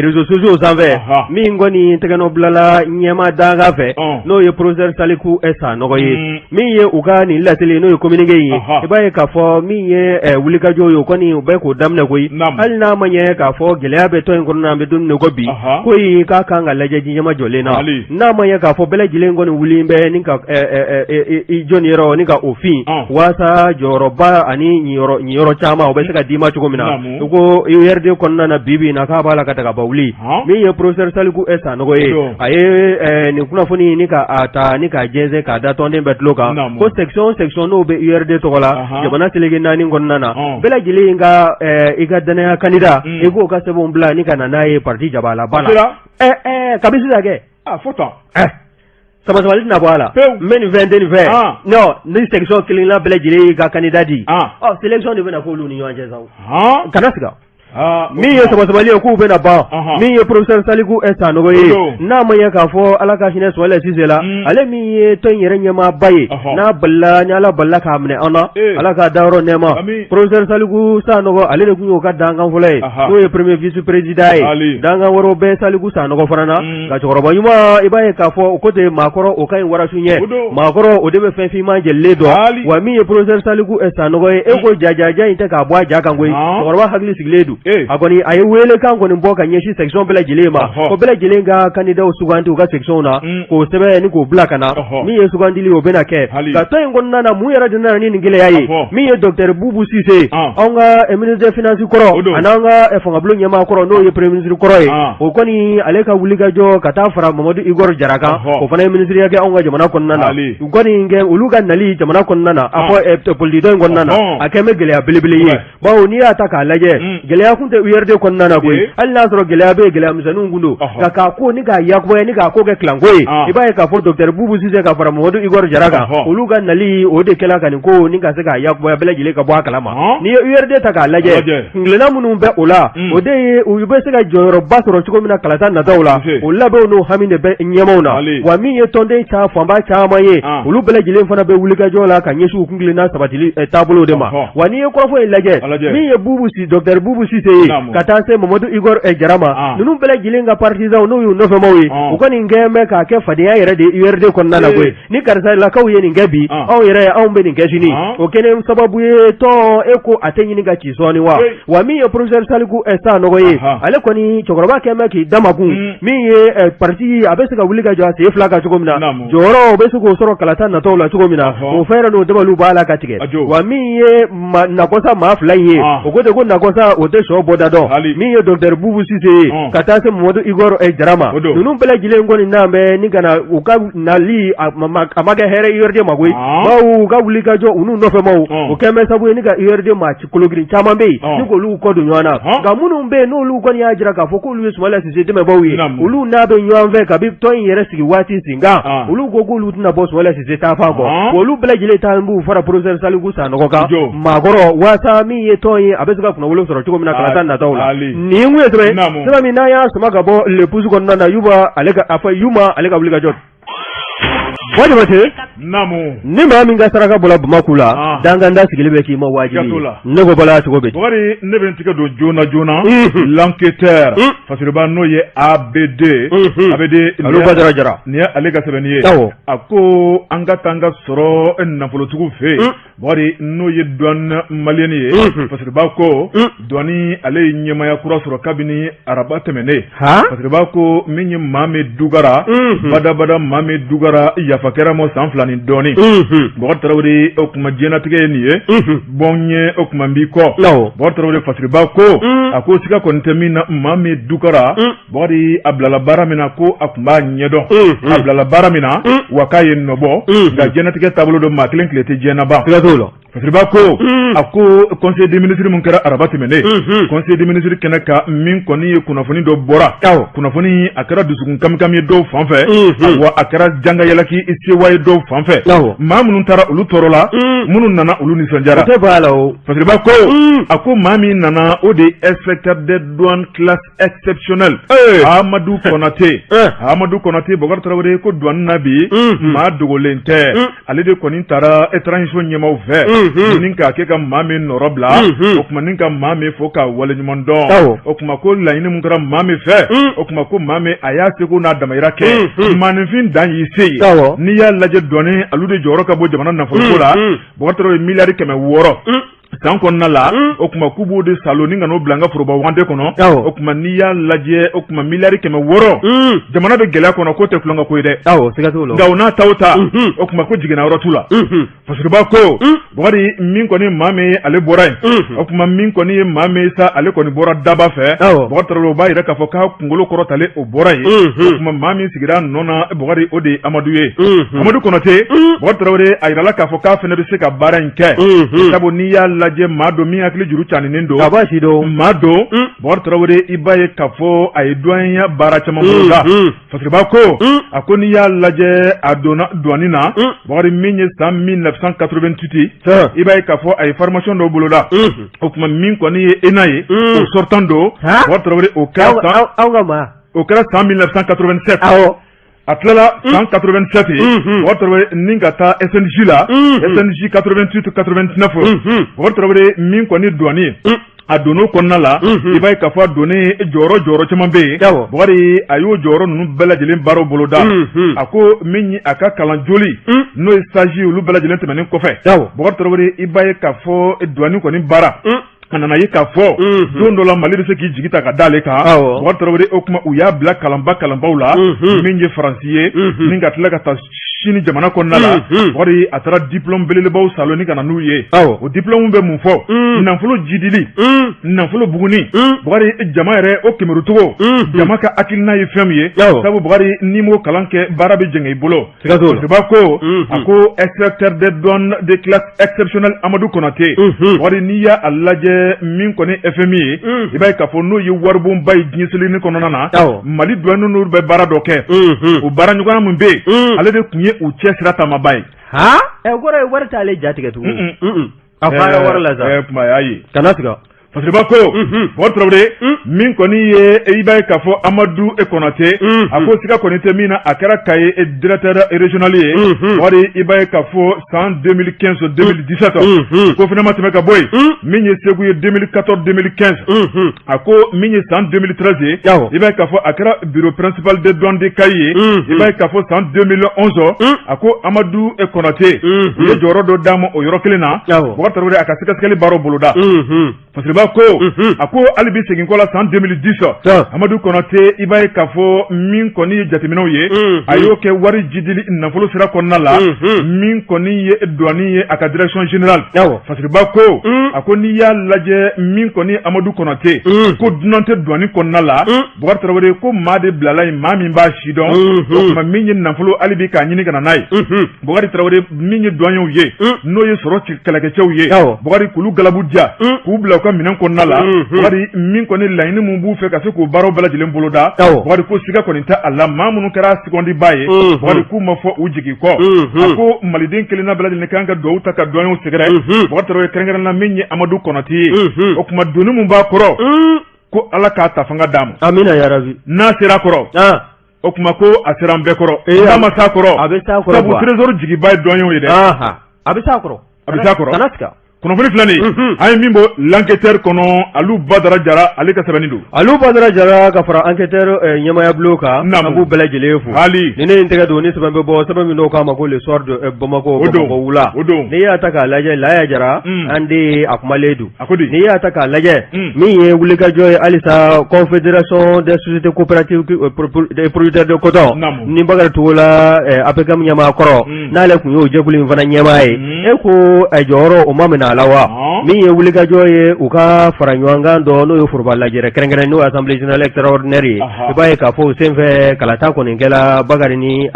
réseaux sociaux sanfɛ min kɔni tɛgɛnɔ bilala ɲɛma danga fɛ n'o ye professeur Saliku Sanɔgɔ ye min ye u ka nin lateli n'o ye communiqué ye i b'a ye k'a fɔ min ye wulikajɔ ye o kɔni u bɛ k'o daminɛ koyi hali n'a ma ɲɛ k'a fɔ gɛlɛya bɛ tɔn in kɔnɔna an bɛ don min ko bi ko k'a kan ka lajɛ ɲɛma jɔlen na n'a ma ɲɛ k'a fɔ bɛɛ lajɛlen kɔni wuli bɛ ni ka i jɔni yɔrɔ ni ka o fin waasa jɔyɔrɔba ani ɲiyɔrɔ caman o bɛ se ka d'i ma cogo min na u ko URD kɔnɔna na bi na k'a b'a la ka taga ba wuli min ye professeur Saliku Sanɔgɔ ye a ye nin kunnafoni ni ka a ta ni ka jɛnsɛn k'a da tɔnden bɛɛ tulo kan ko section n'o bɛ URD tɔgɔ la jamana selege 4 kɔnɔna na bɛɛ lajɛlen ka i ka danaya candidat i k'o ka sɛbɛnw bila ni ka na n'a ye parti jabala ba la kabi sisan kɛ fo tan sabali tɛna bɔ a la n bɛ nin fɛn tɛ nin fɛ non ni section kelen na bɛɛ lajɛlen y'i ka candidat di sélection de bɛna k'olu ni ɲɔgɔn cɛ sa kana siga min ye sabali ye k'u bɛna ban min ye professeur Saliku Sanɔgɔ ye n'a ma ɲɛ k'a fɔ ala ka hinɛ Sumayila Sise la ale min ye tɔn in yɛrɛ ɲɛmaaba ye n'a balila ni ala balila k'a minɛ an na ala k'a dayɔrɔ nɛɛma professeur Saliku Sanɔgɔ ale de tun y'o ka dankan fɔlɔ ye n'o ye premier vice président ye dankan wɛrɛw bɛ Saliku Sanɔgɔ fana na nka cɛkɔrɔba ɲuman i b'a ye k'a fɔ o ko tɛ maakɔrɔ o ka ɲi warasu ɲɛ maakɔrɔ o de bɛ fɛn finman jɛlilen dɔn wa min ye professeur Saliku Sanɔgɔ ye e ko jajaja in tɛ k'a bɔ a ja kan koyi cɛkɔrɔba hakili sigilen don a kɔni a ye wele kan kɔni bɔ ka ɲɛsin section bɛɛ lajɛlen ma ko bɛɛ lajɛlen ka candidat suganti u ka section na k'o sɛbɛn ni k'o bila ka na min ye sugandili o bɛna kɛ ka tɔn in kɔnɔna na mun yɛrɛ de nana ni nin gɛlɛya ye min ye docteur Boubou Cissé anw ka ministre des finances kɔrɔ ani an ka fangabulon ɲɛmaa kɔrɔ n'o ye premier ministre kɔrɔ ye o kɔni ale ka wulikajɔ ka taa fara Mamadu Igor Jara kan o fana ye ministre kɛ anw ka jamana kɔnɔna na u kɔni kɛ olu ka nali jamana kɔnɔna na a fɔ politique in kɔnɔna na a kɛn bɛ gɛlɛya belebele ye bawo n'i y'a ta k'a lajɛ gɛlɛya kun tɛ URD kɔnɔna na koyi hali n'a sɔrɔ gɛlɛya bɛ gɛlɛya misɛnninw kun don nka k'a ko ni k'a yakubaya ni k'a ko kɛ kilanko ye i b'a ye k'a fɔ docteur Boubou Cissé ka fara Mamadu Igor Jara kan olu ka nali o de kɛla ka nin ko ni ka se k'a yakubaya bɛɛ lajɛlen ka bɔ a kalama n'i ye URD ta k'a lajɛ kungilenna minnu bɛ o la o de ye u bɛ se ka jɔyɔrɔba sɔrɔ cogo min na kalata nataw la o labɛnw n'o hami de bɛ ɲɛmaw na wa min ye tɔnden fanba caman ye olu bɛɛ lajɛlen fana bɛ wulikajɔ la ka ɲɛsin u kungilenna sabatili taabolo de ma wa n'i ye kɔrɔfɔ in lajɛ min ye docteur Boubou Cissé ka taa se Mamadou Igor Jarama ninnu bɛɛ lajɛlen ka partisan n'u y'u nɔfɛmaw ye u ka nin kɛ mɛ k'a kɛ fadenya yɛrɛ de URD kɔnɔna na koyi ni karisa lakaw ye nin kɛ bi anw yɛrɛ anw bɛ nin kɛ sini o kɛlen sababu ye tɔn e ko a tɛ ɲini ka ci sɔɔni wa min ye professeur Saliku sa nɔgɔ ye ale kɔni cɛkɔrɔba kɛ mɛ k'i damakun min ye parti a bɛ se ka wuli ka jɔ a sen fila kan cogo min na jɔyɔrɔ bɛ se k'o sɔrɔ kalata natɔw la cogo min na o fɛɛrɛ n'o dabaliw b'a la ka tigɛ wa min ye nakɔsa maa fila in ye o ko ten ko nakɔsa o tɛ sɔ bɔda dɔn min ye docteur Boubou Cissé ka taa se Mamadou Igor Jarama ninnu bɛɛ lajɛlen kɔni n'an bɛ ni ka na u ka nali a ma kɛ hɛrɛ URD ma koyi bawo u ka wuli ka jɔ u n'u nɔfɛmaw o kɛn bɛ sabu ye ni ka URD maa kologirin caman bɛ yen ni k'olu kɔ don ɲɔgɔn na nka minnu bɛ yen n'olu kɔni y'a jira k'a fɔ k'olu ye Soumaïla Cissé dɛmɛbaaw ye olu n'a bɛ ɲɔgɔn fɛ kabi tɔn in yɛrɛ sigi waati sin kan olu ko k'olu tɛna bɔ Soumaïla Cissé taa fan kɔ olu bɛɛ lajɛlen ta b'u fara professeur Saliku Sanɔgɔ kan maakɔrɔ waasa min ye tɔn ye a bɛ se ka kunnafoni sɔrɔ cogo min na kalata nataw la nin kun ye sɛbɛn min n'a y'a sama ka bɔ le pouce kɔnɔna na Yuba ale ka a fɔ Yuma ale ka wuli ka jɔ Wajibate ni maa min ka saraka bɔla Bamako la danganda sigilen bɛ k'i ma wajibi ne ko bala cogo bɛ wari ne bɛ n tigɛ don joona l'enquêteur fasiriba n'o ye ABD Alu Badara Jara nin ye ale ka sɛbɛnni ye a ko an ka taa an ka sɔrɔ nafolotigiw fɛ yen wari n'o ye douane malienne ye fasiriba ko douane ale ye ɲɛmaya kura sɔrɔ kabini araba tɛmɛnen fasiriba ko min ye Mame Dugara badabada Mame Dugara yafa kɛra ma san 2 ni dɔɔni Bɔkari Tarawele o kuma diɲɛlatigɛ ye nin ye bɔn ye o kuma b'i kɔ Bɔkari Tarawele fasiriba ko a ko siga kɔni tɛ min na Mame Dugara Bɔkari a bilala baara min na ko a kun b'a ɲɛdɔn a bilala baara min na wa k'a ye nɔbɔ nka diɲɛlatigɛ taabolo dɔ maa kelen tile tɛ diɲɛ na ban fasiriba ko a ko conseil des ministres mun kɛra araba tɛmɛnen conseil des ministres kɛnɛ ka min kɔni ye kunnafoni dɔ bɔra kunnafoni a kɛra dusukun kamikami ye dɔw fan fɛ wa a kɛra janga yalaki sewa ye dɔw fan fɛ maa minnu taara olu tɔɔrɔ la minnu nana olu nisɔndiyara fasiriba ko a ko maa min nana o de inspecteur des douanes classe exceptionnelle Amadou Konate Bɔkari Tarawele ko douane na bi maa dogolen tɛ ale de kɔni taara transition ɲɛmaw fɛ ni k'a kɛ ka maa min nɔrɔ bila o kuma ni ka maa min fɔ ka waleɲuman dɔn o kuma ko laɲini mun kɛra maa min fɛ o kuma ko maa min a y'a seko n'a damayira kɛ maaninfin dan y'i se ye n'i y'a lajɛ douane olu de jɔyɔrɔ ka bɔ jamana nafoloko la Bɔkari Tarawele miliyari 600 san kɔnɔna la o kuma k'u b'o de salo ni ka n'o bila an ka foroba wante kɔnɔ o kuma n'i y'a lajɛ o kuma miliyari 600 jamana bɛ gɛlɛya kɔnɔ k'o tɛ tulonkɛ ko ye dɛ nka o n'a ta o ta o kuma ko jiginna yɔrɔ t'u la fasiriba ko Bɔkari min kɔni maa min ale bɔra yen o kuma min kɔni ye maa min sa ale kɔni bɔra daba fɛ Bɔkari Tarawele o b'a yɛrɛ k'a fɔ k'a kunkolo kɔrɔtalen o bɔra yen o kuma maa min sigira nɔ na Bɔkari o de ye Amadu ye Amadu Konate Bɔkari Tarawele a yirala k'a fɔ k'a fana bɛ se ka baara in kɛ sabu n'i y'a lajɛ maa dɔ min hakili juru caninen don maa dɔ Bɔkari Tarawele i b'a ye k'a fɔ a ye douaniya baara caman bolo la fasiriba ko a ko n'i y'a lajɛ a donna douane na Bɔkari min ye san 1988 i b'a ye k'a fɔ a ye formation dɔ bolo la o kuma min kɔni ye ENA ye o sortant don Bɔkari Tarawele o kɛra san 1987 a tilala san 87 Bɔkari Tarawele ni ka taa SNJ la SNJ 88-89 Bɔkari Tarawele min kɔni douane a donn'o kɔnɔna la i b'a ye k'a fɔ a donnen jɔyɔrɔ caman bɛ yen Bɔkari a y'o jɔyɔrɔ ninnu bɛɛ lajɛlen baaraw boloda a ko min a ka kalan joli n'o ye stage olu bɛɛ lajɛlen tɛmɛnen kɔfɛ Bɔkari Tarawele i b'a ye k'a fɔ douane kɔni baara a nana ye k'a fɔ don dɔ la Mali bɛ se k'i jigi ta ka d'ale kan Bɔkari Tarawele o kuma u y'a bila kalanbaw la min ye Faransi ye ni ka tila ka taa Sini jamana kɔnɔna la Bɔkari a taara diplôme belebelebaw salon ni ka na n'u ye o diplôme bɛ mun fɔ nafolo jidili nafolo buguni Bɔkari jama yɛrɛ o kemerutogo jama ka hakilina ye fɛn min ye sabu Bɔkari n'i m'o kalan kɛ baara bɛ jɛngɛ i bolo fasiriba ko a ko inspecteur des douanes de classe exceptionnelle Amadou Konate Bɔkari n'i y'a lajɛ min kɔni FMI ye i b'a ye k'a fɔ n'o ye waribonba ye diɲɛ seleni kɔnɔna na Mali douane n'olu bɛ baara dɔ kɛ o baara ɲɔgɔnya min bɛ yen ale de tun ye u cɛ sira taamaba ye o kɔrɔ ye wari t'ale ja tigɛ tugun a fara wari la sa kuma y'a ye kana siga fasiriba ko Bokar Traoré min kɔni ye i b'a ye k'a fɔ Amadou Konate a ko siga kɔni tɛ min na a kɛra Kaye directeur régional ye wari i b'a ye k'a fɔ san 2015 2017 ko fana ma tɛmɛ ka bɔ yen min ye Segu ye 2014 2015 a ko min ye san 2013 ye i b'a ye k'a fɔ a kɛra bureau principal des douanes de Kaye ye i b'a ye k'a fɔ san 2011 a ko Amadou Konate u ye jɔyɔrɔ dɔ d'a ma o yɔrɔ kelen na Bokar Traoré a ka sɛgɛsɛgɛli baaraw boloda fasiriba ko a ko hali bi segin kɔ la san 2010 Amadou Konate i b'a ye k'a fɔ min kɔni ye jateminɛw ye a y'o kɛ wari jidili nafolo sira kɔnɔna la min kɔni ye douane ye a ka direction générale fasiriba ko a ko n'i y'a lajɛ min kɔni Amadou Konate ko dunan tɛ douane kɔnɔna la Bokar Traoré ko maa de bilala yen maa min b'a si dɔn o tuma min ye nafolo hali bi k'a ɲini ka na n'a ye Bokar Traoré min ye douaniers ye n'o ye sɔrɔ kɛlɛkɛcɛw ye Bokar k'olu galabu diya k'u bila u ka minɛn kɔnɔna la Bokar min kɔni laɲini mun b'u fɛ ka se k'u baaraw bɛɛ lajɛlen boloda Bokar ko siga kɔni tɛ a la maa minnu kɛra seconde ba ye Bokar k'u ma fɔ u jigi kɔ a ko maliden kelenna bɛɛ lajɛlen kan ka duwawu ta ka douaniers sɛgɛrɛ Bokar Traoré kɛrɛnkɛrɛnna min ye Amadou Konate ye o tuma doni mun b'a kɔrɔ ko Ala k'a ta fanga d'a ma amina yarabi n'a sera kɔrɔ o tuma ko a sera an bɛɛ kɔrɔ n'a ma s'a kɔrɔ a bɛ s'a kɔrɔ sabu trésor jigiba ye douaniers ye dɛ a bɛ s'a kɔrɔ kana sika kunnafoni filani an ye min bɔ l'enquêteur kɔnɔ Alu Badara Jara ale ka sɛbɛnni don Alu Badara Jara ka fara enquêteur ɲɛmaya bulon kan an b'u bɛɛ lajɛlen fo hali ni ne ye n tɛgɛ don ni sɛbɛn bɛ bɔ sɛbɛn min n'o k'a ma ko le soir de Bamako wula n'i y'a ta k'a lajɛ Laya Jara an de a kumalen don n'i y'a ta k'a lajɛ min ye wulikajɔ ye halisa confédération des sociétés coopératives des producteurs de coton ni Bakari Togola APCAM ɲɛmaa kɔrɔ n'ale tun y'o jɛkulu in fana ɲɛmaa ye e ko jɔyɔrɔ o ma minɛ la wa min ye wulikajɔ ye u ka fara ɲɔgɔn kan dɔ n'o ye foroba lajɛrɛ kɛrɛnkɛrɛn n'o assemblée générale extraordinaire ye i b'a ye k'a fɔ o senfɛ kalata kɔni kɛla Bakari ni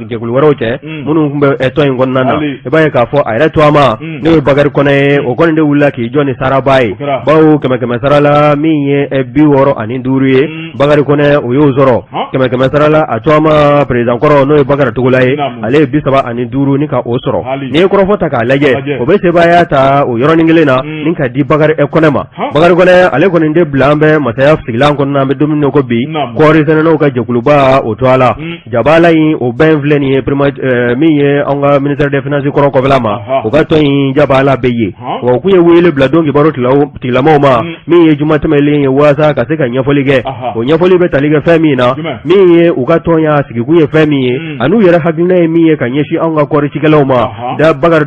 jɛkulu wɛrɛw cɛ minnu tun bɛ tɔn in kɔnɔna na i b'a ye k'a fɔ a yɛrɛ to a ma n'o ye Bakari Kɔnɛ ye o kɔni de wulila k'i jɔ ni saraba ye bawo 100 sara la min ye 65 ye Bakari Kɔnɛ o y'o sɔrɔ 100 sara la a to a ma président kɔrɔ n'o ye Bakari Togola ye ale ye 35 ni ka o sɔrɔ n'i ye kɔrɔfɔ ta k'a lajɛ o bɛ sebaaya ta o yɔrɔnin kelen na ni ka di Bakari Kɔnɛ ma Bakari Kɔnɛ ale kɔni de bila an bɛ masaya sigilan kɔnɔna an bɛ don min ko bi kɔɔri sɛnɛnɛw ka jɛkuluba o to a la jabala in o bɛɛ filɛ nin ye min ye an ka ministère des finances kɔrɔ kɔfɛla ma o ka tɔn in jabala bɛ ye wa u kun ye wele bila don kibaru tigilamaw ma min ye juma tɛmɛlen ye walasa ka se ka ɲɛfɔli kɛ o ɲɛfɔli bɛ tali kɛ fɛn min na min ye u ka tɔn y'a sigikun ye fɛn min ye ani u yɛrɛ hakilina ye min ye ka ɲɛsin an ka kɔɔri cikɛlaw ma da Bakari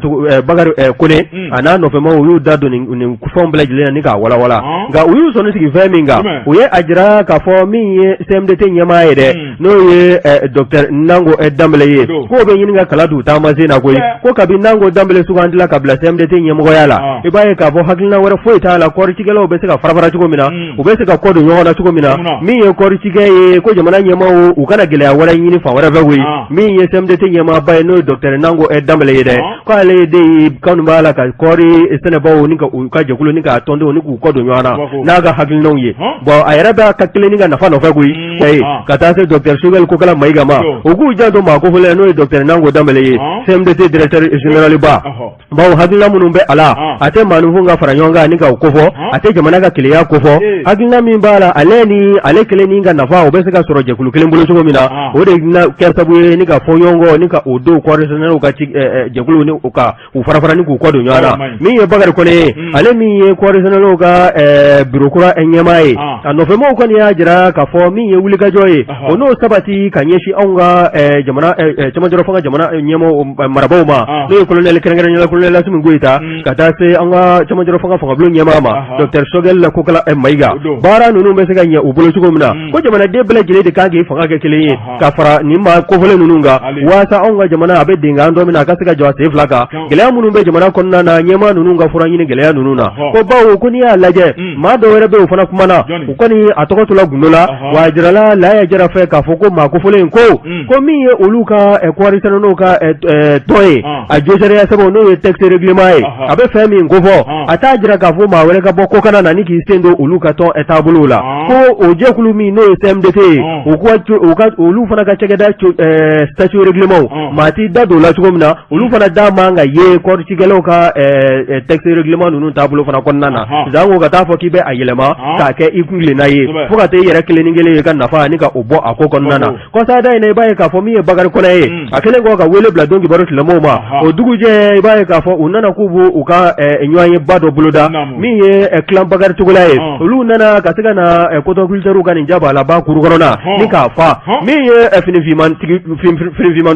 Kɔnɛ a n'a nɔfɛmaw u y'u da don nin fɛnw bɛɛ lajɛlen na ni k'a walawala nka u y'u sɔnni sigi fɛn min kan u ye a jira k'a fɔ min ye CMDT ɲɛmaa ye dɛ n'o ye Dr Nango Dambele ye k'o bɛ ɲini ka kala d'u taamasen na koyi ko kabi Nango Dambele sugandila ka bila CMDT ɲɛmɔgɔya la i b'a ye k'a fɔ hakilina wɛrɛ foyi t'a la kɔɔri cikɛlaw bɛ se ka farafara cogo min na u bɛ se ka kɔ don ɲɔgɔn na cogo min na min ye kɔɔri cikɛ ye ko jamana ɲɛmaaw u kana gɛlɛya wɛrɛ ɲini fan wɛrɛ fɛ koyi min ye CMDT ɲɛmaaba ye n'o ye Dr Nango Dambele ye dɛ k'ale de kanu b'a la ka kɔɔri sɛnɛbaw ni u ka jɛkulu ni k'a tɔndenw ni k'u kɔ don ɲɔgɔn na n'a ka hakilinaw ye bon a yɛrɛ b'a ka kelen ni ka nafa nɔfɛ koyi ka taa se Dr Sogɛl Kokala Mayiga ma o k'u janto maa kofɔlen n'o ye Dr Nango Dambele ye CMDT directeur général ba bawo hakilina minnu bɛ a la a tɛ maanifin ka fara ɲɔgɔn kan ni ka o kofɔ a tɛ jamana ka kelenya kofɔ hakilina min b'a la ale kelen ni ka nafa o bɛ se ka sɔrɔ jɛkulu kelen bolo cogo min na o de kɛra sababu ye ni ka fɔ ɲɔgɔn ni ka o don kɔɔri sɛnɛlaw ka jɛkulu ni u farafara ni k'u kɔ don ɲɔgɔn na min ye Bakari Kɔnɛ ye ale min ye kɔɔri sɛnɛlaw ka bureau kura ɲɛmaa ye a nɔfɛmaw kɔni y'a jira k'a fɔ min ye wulikajɔ ye o n'o sabati ka ɲɛsin anw ka jamana cɛmancɛ fanga jamana ɲɛmɔgɔ marabaw ma n'o ye colonel kɛrɛnkɛrɛnnenya colonel Asimi Goyita ka taa se an ka cɛmancɛ fanga fangabulon ɲɛmaa ma Dr Sogɛl Kokala Mayiga baara ninnu bɛ se ka ɲɛ u bolo cogo min na ko jamanaden bɛɛ lajɛlen de kan k'i fanga kɛ kelen ye ka fara nin maa kofɔlen ninnu kan walasa anw ka jamana a bɛ denkan dɔ min na a ka se ka jɔ a sen fila kan gɛlɛya minnu bɛ jamana kɔnɔna na ɲɛmaa ninnu ka fura ɲini gɛlɛya ninnu na ko bawo ko n'i y'a lajɛ maa dɔ wɛrɛ bɛ o fana kuma na u kɔni a tɔgɔ tora gundo la wa a jirala Laya Jara fɛ k'a fɔ ko maa kofolen ko min ye olu ka kɔɔri sɛnɛnnaw ka tɔn ye a jɔsɛriya sɛbɛnw n'o ye texte règlement ye a bɛ fɛn min kofɔ a t'a jira k'a fɔ maa wɛrɛ ka bɔ kokana na ni k'i sen don olu ka tɔn taabolo la ko o jɛkulu min n'o ye CMDT ye olu fana ka cɛkɛda statut règlement maa t'i da don o la cogo min na olu fana da man ka ye kɔɔri cikɛlaw ka texte règlement ninnu taabolo fana kɔnɔna na zan ko ka taa fɔ k'i bɛ a yɛlɛma k'a kɛ i kunkilenna ye fo ka taa i yɛrɛ kelen ni kelen ye ka nafa ani ka o bɔ a ko kɔnɔna na kɔsada in na i b'a ye k'a fɔ min ye Bakari Kɔnɛ ye a kelen kɔ ka wele bila don kibaru silamɛw ma o dugujɛ i b'a ye k'a fɔ u nana k'u b'u u ka ɲɔgɔn ye ba dɔ boloda min ye clan Bakari Togola ye olu nana ka se ka na coton-culteurs ka nin jaba la ba kuru kɔnɔna ni k'a fa min ye finifiman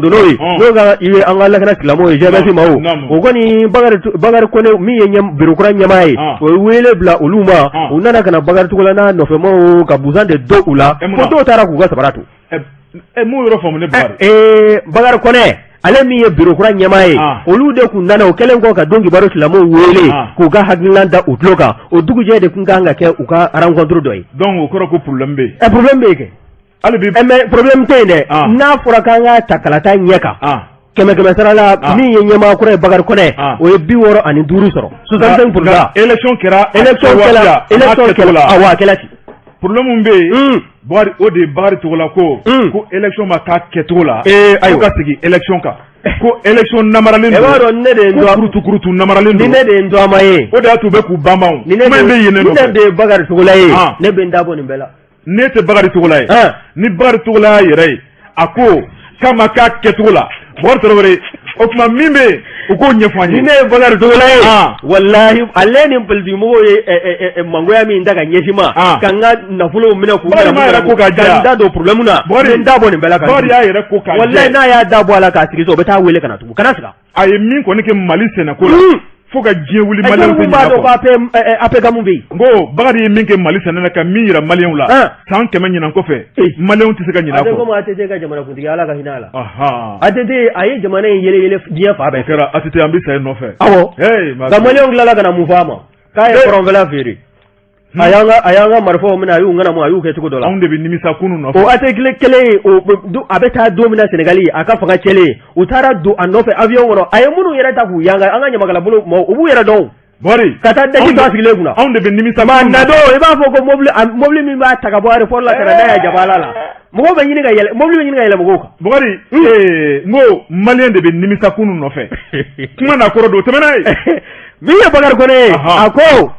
donno ye n'o ka ye an ka lakana silamɛw ye GMS ma o kɔni Bakari Kɔnɛ min ye birokura ɲɛmaa ye o ye wele bila olu ma u nana ka na Bakari Togola n'a nɔfɛmaw ka busan de do u la fo dɔw taara k'u ka sabara to mun yɔrɔ faamu ne Bakari Kɔnɛ ale min ye birokura ɲɛmaa ye olu de kun nana o kɛlen kɔ ka don kibaru silamɛw wele k'u ka hakilina da u tulo kan o dugujɛ de kun kan ka kɛ u ka rencontre dɔ ye donc o kɔrɔ ko problème bɛ yen problème bɛ yen kɛ hali bi mais problème tɛ yen dɛ n'a fɔra k'an ka ta kalata ɲɛ kan kɛmɛ sara la min ye ɲɛmaa kura ye Bakari Kɔnɛ o ye 65 sɔrɔ 65%. élection kɛra a kɛla ten problème bɛ yen Bakari o de Bakari Togola ko élection ma k'a kɛcogo la ko ka segin élection kan ko élection namaralen don e b'a dɔn ne de ye kurutu namaralen don ni ne de ye Ndɔama ye o de y'a to u bɛ k'u banban ni ne de ye Bakari Togola ye ne bɛ n da bɔ nin bɛɛ la ne tɛ Bakari Togola ye ni Bakari Togola yɛrɛ ye a ko k'a ma k'a kɛcogo la Bakari Togola o tuma min bɛ yen u k'o ɲɛfɔ an ye. ni ne ye Bakari Togola ye walahi ale ni politigimɔgɔw ye mangoya min da ka ɲɛsin ma ka n ka nafolo minɛ k'u yɛrɛ ko ka diya n da don problème na n da bɔ nin bɛɛ la Bakari y'a yɛrɛ ko ka diya walahi n'a y'a da bɔ a la k'a sigi so o bɛ taa wele ka na tugun kana siga a ye min kɔni kɛ Mali sɛnɛko la fo ka diɲɛ wuli maliyɛnw tɛ ɲinɛ a kɔ APGAM bɛ yen n ko Bakari ye min kɛ Mali sɛnɛ na ka min yira maliyɛnw la san 100 ɲinan kɔfɛ maliyɛnw tɛ se ka ɲinɛ a kɔ. komi ATT ka jamanakuntigi Ala ka hinɛ a la ATT a ye jamana in yɛlɛ diɲɛ fan bɛɛ. o kɛra ATT an bɛ sa ye nɔfɛ. awɔ nka maliyɛnw tilala ka na mun fɔ a ma k'a ye kɔrɔnfɛla feere a y'an ka marifaw minɛ a y'u ŋanamu a y'u kɛ cogo dɔ la. anw de bɛ nimisa kunun nɔfɛ. o ATT kelen a bɛ taa don min na Sénégal a ka fanga cɛlen u taara don a nɔfɛ avion kɔnɔ a ye minnu yɛrɛ ta k'u yanga an ka ɲamakalabolo u b'u yɛrɛ dɔn. Bakari ka taa daji dɔ sigilen kunna. anw de bɛ nimisa kunun na don i b'a fɔ ko mobili min b'a ta ka bɔ aéroport la ka na n'a ye Jabala la mɔgɔw bɛ ɲini ka yɛlɛ mobili bɛ ɲini ka yɛlɛ mɔgɔw kan. Bakari n ko maliyɛn de bɛ nimisa kunun nɔfɛ kuma na kɔrɔ don tɛmɛ n'a ye. min ye Bakari Kɔnɛ ye a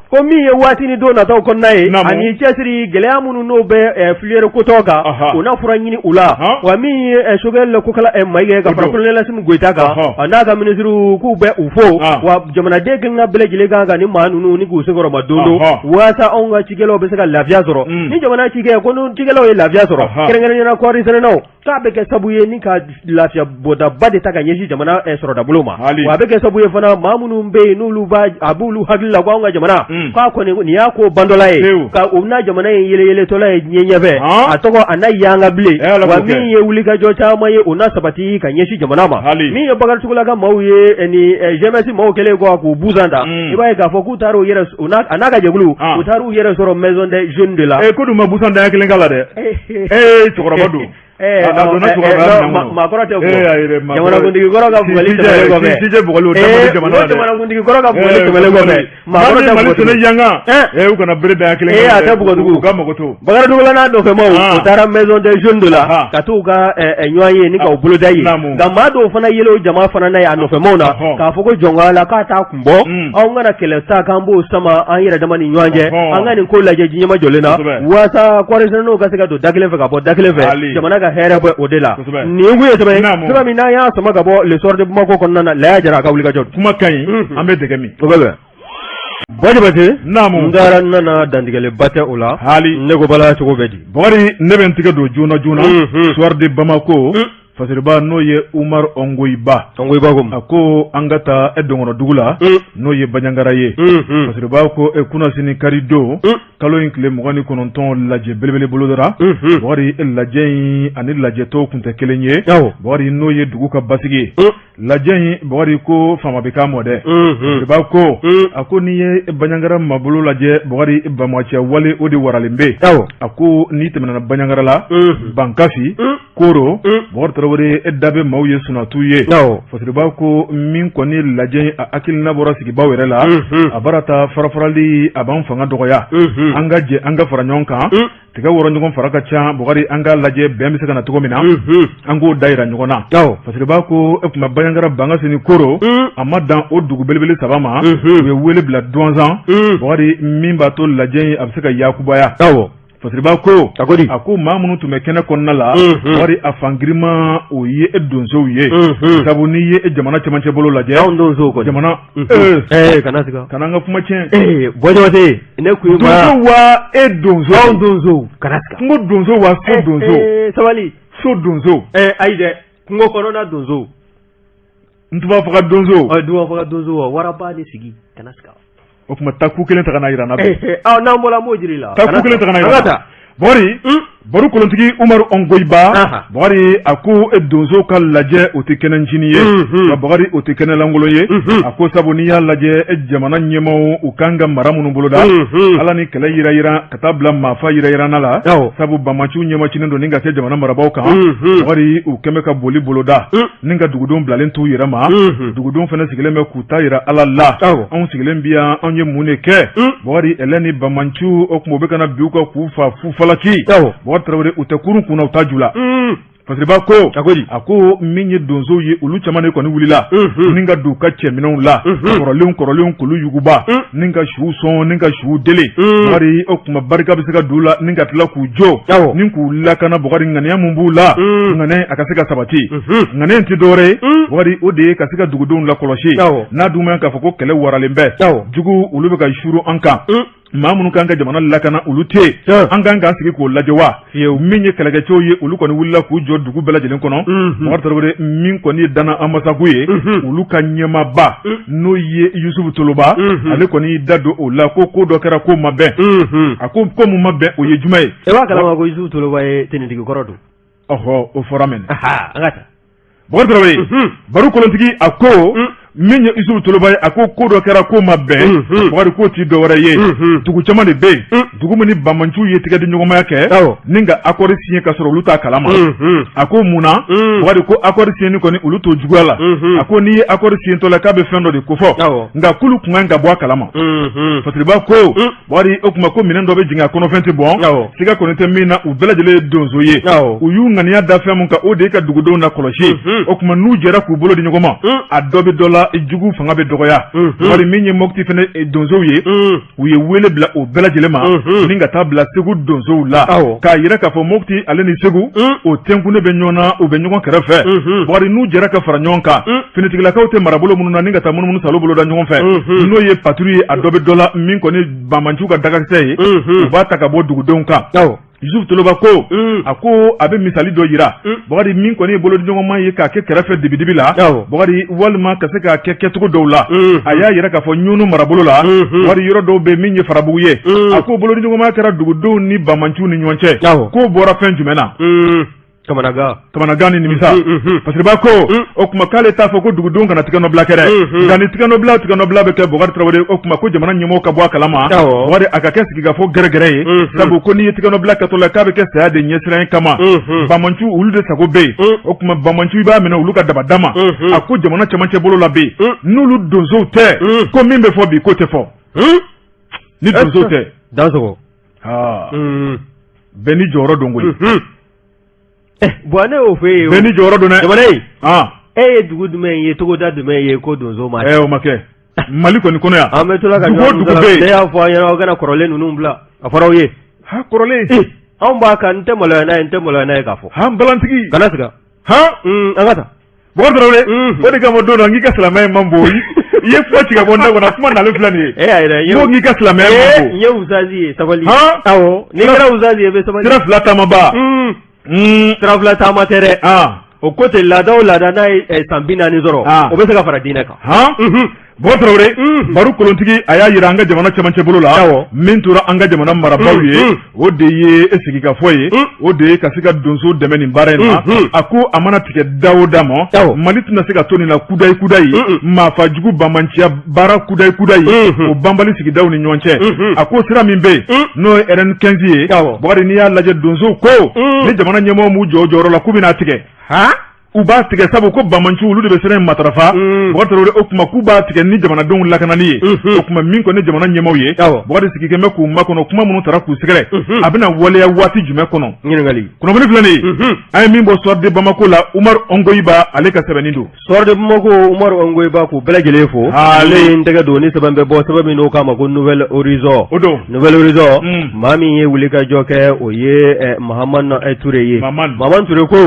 ko min ye waati ni don nataw kɔnɔna ye ani cɛsiri gɛlɛya minnu n'o bɛ filière kotɔ kan o n'a fura ɲini u la wa min ye Choguel Kokala Mayiga ye ka fara Colonel Assimi Goïta kan a n'a ka ministres k'u bɛ u fo wa jamanaden kelen ka bɛɛ lajɛlen kan ka ni maa ninnu ni k'u senkɔrɔma don don waasa anw ka cikɛlaw bɛ se ka lafiya sɔrɔ ni jamana cikɛ ko ni cikɛlaw ye lafiya sɔrɔ kɛrɛnkɛrɛnnenya kɔɔri sɛnɛnaw k'a bɛ kɛ sababu ye ni ka lafiya bɔdaba de ta ka ɲɛsin jamana sɔrɔdabolo ma wa a bɛ kɛ sababu ye fana maa minnu bɛ yen n'olu a b'olu hakili la ko anw ka jamana k'a kɔni nin y'a ko bandɔla ye ka o n'a jamana in yɛlɛyɛlɛtɔla ye diɲɛ ɲɛfɛ a tɔgɔ a n'a yanga bilen wa min ye wulikajɔ caman ye o n'a sabati ka ɲɛsin jamana ma min ye Bakari Togola ka maaw ye ni GMS maaw kɛlen kɔ k'u busan ta i b'a ye k'a fɔ k'u taara u yɛrɛ a n'a ka jɛkulu u taara u yɛrɛ sɔrɔ maison des jeunes de la ko dun ma busan da kelen k'a la dɛ cɛkɔrɔba don maakɔrɔ tɛ fɔ jamanakuntigi kɔrɔ ka bugɔli tɛmɛlen kɔfɛ jamanakuntigi kɔrɔ ka bugɔli tɛmɛlen kɔfɛ maakɔrɔ tɛ bugɔli yanga u kana bere da kelen a tɛ bugɔtugu u ka mago to Bakari Togola n'a nɔfɛmaw u taara maison des jeunes de la ka t'u ka ɲɔgɔn ye ni k'aw boloda ye nka maa dɔw fana yɛlɛ o jama fana n'a ye a nɔfɛmaw na k'a fɔ ko jɔnkɔya la k'a t'a kun bɔ anw kana kɛlɛ sa k'an b'o sama an yɛrɛ dama ni ɲɔgɔn cɛ an ka nin ko lajɛ diɲɛma jɔlen na waasa kɔɔri sɛnɛnnaw ka se ka don da kelen fɛ ka bɔ da kelen fɛ jamana ka hɛrɛ bɛ o de la nin kun ye sɛbɛn min n'an y'a sama ka bɔ le soir de Bamako kɔnɔna na Laya Jara a ka wulikajɔ kuma ka ɲi an bɛ dɛgɛ min o bɛ Bajabate n taara n nana dantigɛlenba tɛ o la hali ne ko bala cogo bɛ di Bakari ne bɛ n tigɛ don joona soir de Bamako fasiriba n'o ye Umar Ongoiba a ko an ka taa Donkɔnɔ dugu la n'o ye Baɲangara ye fasiriba ko kunasini kari don kalo in tile 29 lajɛ belebele bolodara Bakari lajɛ in ani lajɛtɔw kun tɛ kelen ye Bakari n'o ye dugu ka basigi ye lajɛ in Bakari ko faama bɛ k'a mɔ dɛ fasiriba ko a ko n'i ye Baɲangara mabolo lajɛ Bakari Bamacɛ wale o de waralen bɛ a ko n'i tɛmɛna Baɲangara la Bankafi Koro Bakari Tarawele da bɛ maaw ye sunatu ye fasiriba ko min kɔni lajɛ a hakilina bɔra sigibaw yɛrɛ la a bara ta farafarali a b'an fanga dɔgɔya an ka jɛ an ka fara ɲɔgɔn kan tigɛ wɔrɔ ɲɔgɔn fara ka ca Bakari an ka lajɛ bɛn bɛ se ka na cogo min na an k'o da yira ɲɔgɔn na fasiriba ko tuma Baɲangara Bankasini Koro a ma dan o dugu belebele 3 ma u ye wele bila Duanzan Bakari min b'a to lajɛ a bɛ se ka yakubaya fasiriba ko a ko maa minnu tun bɛ kɛnɛ kɔnɔna la Bakari a fangirima o ye donsow ye sabu n'i ye jamana cɛmancɛ bolo lajɛ jamana kana an ka kuma tiɲɛ bɔjɔte ne kun donso wa donso kana siga n ko donso wa so donso sabali so donso ayi dɛ kungo kɔnɔna donso n tun b'a fɔ ka donso duba fɔ ka donso wa waraba de sigi kana siga o tuma taa ku kelen ta ka na yira n na n'an bɔra m'o jiri la taa ku kelen ta ka na yira n na Bakari baro kolontigi Umaru Ongoiba Bakari a ko donso ka lajɛ o tɛ kɛnɛncinin ye Bakari o tɛ kɛnɛlankolon ye a ko sabu n'i y'a lajɛ jamana ɲɛmaaw u kan ka mara minnu boloda Ala ni kɛlɛ yira ka taa bila maafa yira la sabu Bamaciw ɲɛmacinen don ni ka se jamana marabaaw kan Bakari u kɛn bɛ ka boli boloda ni ka dugudenw bilalen t'u yɛrɛ ma dugudenw fana sigilen bɛ k'u ta yira Ala la anw sigilen bi yan anw ye mun de kɛ Bakari ɛlɛ ni Bamaciw o tuma u bɛ ka na bi u ka k'u fa fufalaki Bakari Tarawele u tɛ kurun kunna u ta ju la fasiriba ko a ko min ye donsow ye olu caman de kɔni wulila ni ka don u ka cɛminɛnw la kɔrɔlenw k'olu yuguba ni ka suw sɔn ni ka suw dele Bakari o tuma barika bɛ se ka don u la ni ka tila k'u jɔ ni k'u lakana Bakari ŋaniya mun b'u la ŋaniya a ka se ka sabati ŋaniya tɛ dɔwɛrɛ ye Bakari o de ye ka se ka dugudenw lakɔlɔsi n'a dun ma k'a fɔ ko kɛlɛ waralen bɛ jugu olu bɛ ka suru an kan maa minnu kan ka jamana lakana olu tɛ an kan k'an sigi k'o lajɛ wa min ye kɛlɛkɛcɛw ye olu kɔni wulila k'u jɔ dugu bɛɛ lajɛlen kɔnɔ Bakari Tarawele min kɔni ye Dana Amasaku ye olu ka ɲɛmaaba n'o ye Yusufu Toloba ale kɔni y'i da don o la ko dɔ kɛra ko ma bɛn a ko mun ma bɛn o ye jumɛn ye e b'a kalama ko Yusufu Toloba ye tenitigi kɔrɔ don o fɔra mɛnɛ an ka taa Bakari Tarawele baro kolontigi a ko min ye Yusufu Toloba ye a ko dɔ kɛra ko ma bɛn Bakari ko ti dɔwɛrɛ ye dugu caman de bɛ yen dugu min ni Bamaciw ye tigɛ di ɲɔgɔnmaya kɛ ni ka accord signé ka sɔrɔ olu t'a kalama a ko mun na Bakari ko accord signé kɔni olu t'o juguya la a ko n'i ye accord signé tɔ la k'a bɛ fɛn dɔ de kofɔ nka k'olu kun kan ka bɔ a kalama fasiriba ko Bakari o tuma ko minɛn dɔ bɛ jigin a kɔnɔ fɛn tɛ bɔn siga kɔni tɛ min na u bɛɛ lajɛlen ye donso ye u y'u ŋaniya da fɛn mun kan o de ye ka dugudenw lakɔlɔsi o tuma n'u jɛra k'u bolo di ɲɔgɔn ma a dɔ bɛ dɔ la jugu fanga bɛ dɔgɔya Bakari min ye Mopti fana donsow ye u ye wele bila o bɛɛ lajɛlen ma ni ka taa bila Segu donsow la k'a yira k'a fɔ Mopti ale ni Segu o tɛnkunnen bɛ ɲɔgɔn na u bɛ ɲɔgɔn kɛrɛfɛ Bakari n'u jɛra ka fara ɲɔgɔn kan finitigilakaw tɛ marabolo minnu na ni ka taa munumunu salo bolo da ɲɔgɔn fɛ n'o ye paturu ye a dɔ bɛ dɔ la min kɔni Bamaciw ka dagakisɛ ye u b'a ta ka bɔ dugudenw kan Yusufu Toloba ko a ko a bɛ misali dɔ yira Bakari min kɔni ye bolodiɲɔgɔnma ye k'a kɛ kɛrɛfɛ dibidibi la Bakari walima ka se k'a kɛ kɛcogo dɔw la a y'a yira k'a fɔ ɲunu marabolo la Bakari yɔrɔ dɔw bɛ min ye Farabugu ye a ko bolodiɲɔgɔnma kɛra dugudenw ni Bamaciw ni ɲɔgɔn cɛ k'o bɔra fɛn jumɛn na kamanagan ni nimisa fasiriba ko o tuma k'ale t'a fɔ ko dugudenw kana tigɛnɔbila kɛ dɛ nka ni tigɛnɔbila bɛ kɛ Bakari Tarawele o tuma ko jamana ɲɛmɔgɔw ka bɔ a kalama Bakari a ka kɛ sigikafɔ gɛrɛgɛrɛ ye sabu ko n'i ye tigɛnɔbila kɛtɔ la k'a bɛ kɛ saya de ɲɛsiranɲɛ kama Bamaciw olu de sago bɛ yen o tuma Bamaciw i b'a minɛ olu ka dabada ma a ko jamana cɛmancɛ bolo la bɛ yen n'olu donsow tɛ ko min bɛ fɔ bi ko tɛ fɔ ni donsow tɛ Dansɔgɔ bɛɛ ni jɔyɔrɔ don koyi bon ne y'o fɛ yen bɛɛ ni jɔyɔrɔ don dɛ jamana in e ye dugu jumɛn ye togoda jumɛn ye ko donso ma o ma kɛ Mali kɔni kɔnɔ yan an bɛ to la ka ɲɔgɔn ne y'a fɔ an ɲɛna aw kana kɔrɔlen ninnu bila a fɔra aw ye kɔrɔlen anw b'a kan n tɛ maloya n'a ye n tɛ maloya n'a ye k'a fɔ balantigi kana siga an ka taa Bakari Tarawele o de kama don dɔ n k'i ka silamɛya man bon i ye kuma ci ka bɔ n da kɔnɔ kuma nalen filɛ nin ye n ko k'i ka silamɛya man bon n ye usazi ye sabali awɔ n'i kɛra usazi ye i bɛ sabali sira fila taamaba sira fila taama tɛ dɛ o ko te laada o laada n'a ye san 40 sɔrɔ o bɛ se ka fara diinɛ kan bon Traoré baro kolontigi a y'a yira an ka jamana cɛmancɛ bolo la min tora an ka jamana marabaaw ye o de ye sigi ka fɔ ye o de ye ka se ka donso dɛmɛ nin baara in na a ko a mana tigɛ da o da ma Mali tɛna se ka to nin na kudayi maafajugu banbanciya baara kudayi o banbali sigidaw ni ɲɔgɔn cɛ a ko sira min bɛ yen n'o ye RN15 ye Bakari n'i y'a lajɛ donso ko ni jamana ɲɛmɔgɔ m'u jɔ o jɔyɔrɔ la k'u bɛna tigɛ u b'a tigɛ sabu ko banmanci olu de bɛ sira in matarafa Bakari Traoré o kuma k'u b'a tigɛ ni jamanadenw lakanali ye o kuma min kɔni jamana ɲɛmɔgɔw ye Bakari sigikɛn bɛ k'u makɔnɔ kuma minnu taara k'u sɛgɛrɛ a bɛna waleya waati jumɛn kɔnɔ kunnafoni filɛ nin ye an ye min bɔ Soir de Bamako la Umar Ongoyiba ale ka sɛbɛnni don Soir de Bamako Umar Ongoyiba k'u bɛɛ lajɛlen fo ale ye n tɛgɛ don ni sɛbɛn bɛ bɔ sɛbɛn min n'o k'a ma ko Nouvelle Horizon Nouvelle Horizon maa min ye wulikajɔ kɛ o ye Mahamane Touré ye Mahamane Touré ko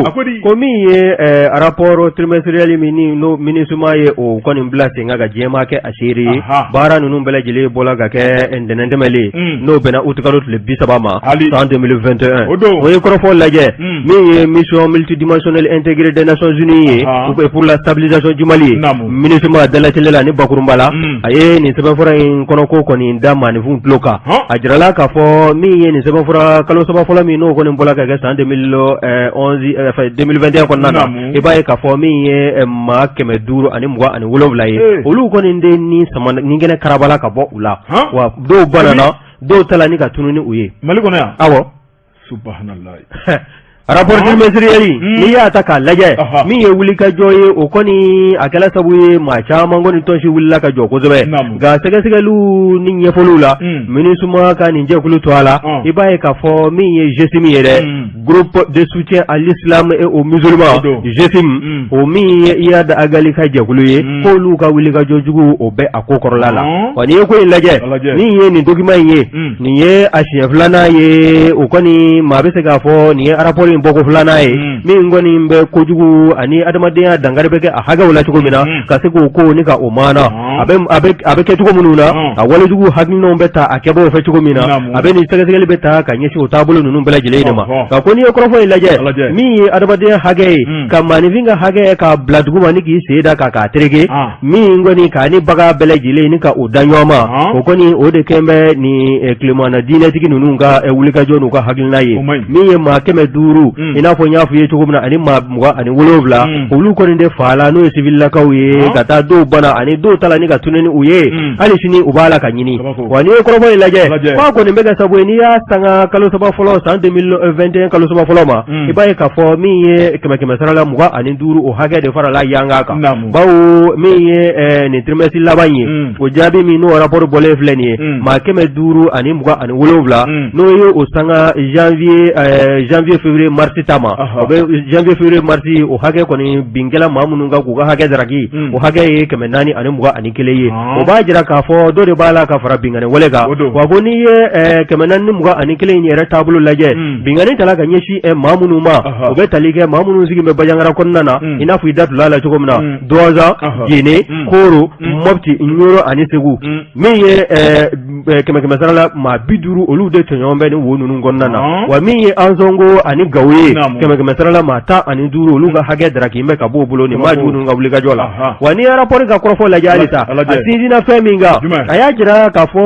min ye rapport trimestriel min no MINUSMA ye o kɔni bila sen ka jɛma kɛ a seere ye baara ninnu bɛɛ lajɛlen bɔla ka kɛ ntɛnɛntɛmɛlen n'o bɛnna août kalo tile 30 ma san 2021 o ye kɔrɔfɔ lajɛ min ye mission multidimensionnelle intégrée des Nations Unies ye pour la stabilisation du Mali MINUSMA dalatile la ni bakurunba la a ye nin sɛbɛnfura in kɔnɔko kɔni da maanifin tulo kan a jirala k'a fɔ min ye nin sɛbɛnfura kalo saba fɔlɔ min n'o kɔni bɔla ka kɛ san 2021 kɔnɔna na i b'a ye k'a fɔ min ye maa 527 ye olu kɔni de ni kɛnɛ karabala ka bɔ u la wa dɔw banana dɔw tala ni ka tunu ni u ye Mali kɔnɔ yan awɔ subhanallah rapport trimestriel n'i y'a ta k'a lajɛ min ye wulikajɔ ye o kɔni a kɛla sabu ye maa caman kɔni tɔnsi wulila ka jɔ kosɛbɛ nka sɛgɛsɛgɛliw ni ɲɛfɔliw la MINUSMA ka nin jɛkulu to a la i b'a ye k'a fɔ min ye GESIM ye dɛ groupe de soutien à l'islam et aux musulmans GESIM o min ye Iyad Agali ka jɛkulu ye k'olu ka wulikajɔ jugu o bɛ a ko kɔrɔla la wa n'i ye ko in lajɛ min ye nin document in ye nin ye a siɲɛ 2nan ye o kɔni maa bɛ se k'a fɔ nin ye rapport in bɔko 2nan ye min kɔni bɛ kojugu ani adamadenya dankari bɛ kɛ a hakɛw la cogo min na ka se k'o ko ni ka o maana a bɛ kɛ cogo minnu na a walejugu hakilinaw bɛ ta a kɛbagaw fɛ cogo min na a bɛ nin sɛgɛsɛgɛli bɛ ta ka ɲɛsin o taabolo ninnu bɛɛ lajɛlen de ma ka ko n'i ye kɔrɔfɔ in lajɛ min ye adamadenya hakɛ ye ka maanifin ka hakɛ k'a bila dugu ma ni k'i sen da k'a tereke min kɔni k'a ni baga bɛɛ lajɛlen ni ka o da ɲɔgɔn ma o kɔni o de kɛn bɛ ni tilemana diinɛtigi ninnu ka wulikajɔ n'u ka hakilina ye min ye maa 500 i n'a fɔ n y'a fɔ ye cogo min na ani maa 27 olu kɔni de fa la n'o ye civililakaw ye ka taa dɔw bana ani dɔw ta la ni ka tununi u ye hali sini u b'a la ka ɲini wa n'i ye kɔrɔfɔ in lajɛ f'a kɔni bɛ kɛ sabu ye n'i y'a sanga kalo saba fɔlɔ san 2021 kalo saba fɔlɔ ma i b'a ye k'a fɔ min ye 100 sarala 25 o hakɛ de farala yanga kan bawo min ye nin trimestre laban ye o jaabi min n'o rapport bɔlen filɛ nin ye maa 527 n'o ye o sanga janvier février mars tama o bɛ janvier février mars o hakɛ kɔni binkɛla maa minnu ka k'u ka hakɛ daraki o hakɛ ye 421 ye o b'a jira k'a fɔ dɔ de b'a la ka fara binkani wale kan wa ko n'i ye 421 in yɛrɛ taabolo lajɛ binkani tala ka ɲɛsin maa minnu ma o bɛ tali kɛ maa minnu sigi bɛ Bajangara kɔnɔna na i n'a fɔ i da tula la cogo min na Douaza Guinée Koro Mopti Nioro ani Segu min ye 100 sarala maa 50 olu de tɔɲɔgɔn bɛ ni wo ninnu kɔnɔna na wa min ye Ansongo ani Gawo ye 100 sarala maa 15 olu ka hakɛ daraki bɛ ka bɔ o bolo ni maa jugu ninnu ka wulikajɔ la wa n'i ye rapport ka kɔrɔfɔ lajɛ halisa a sinsinna fɛn min kan a y'a jira k'a fɔ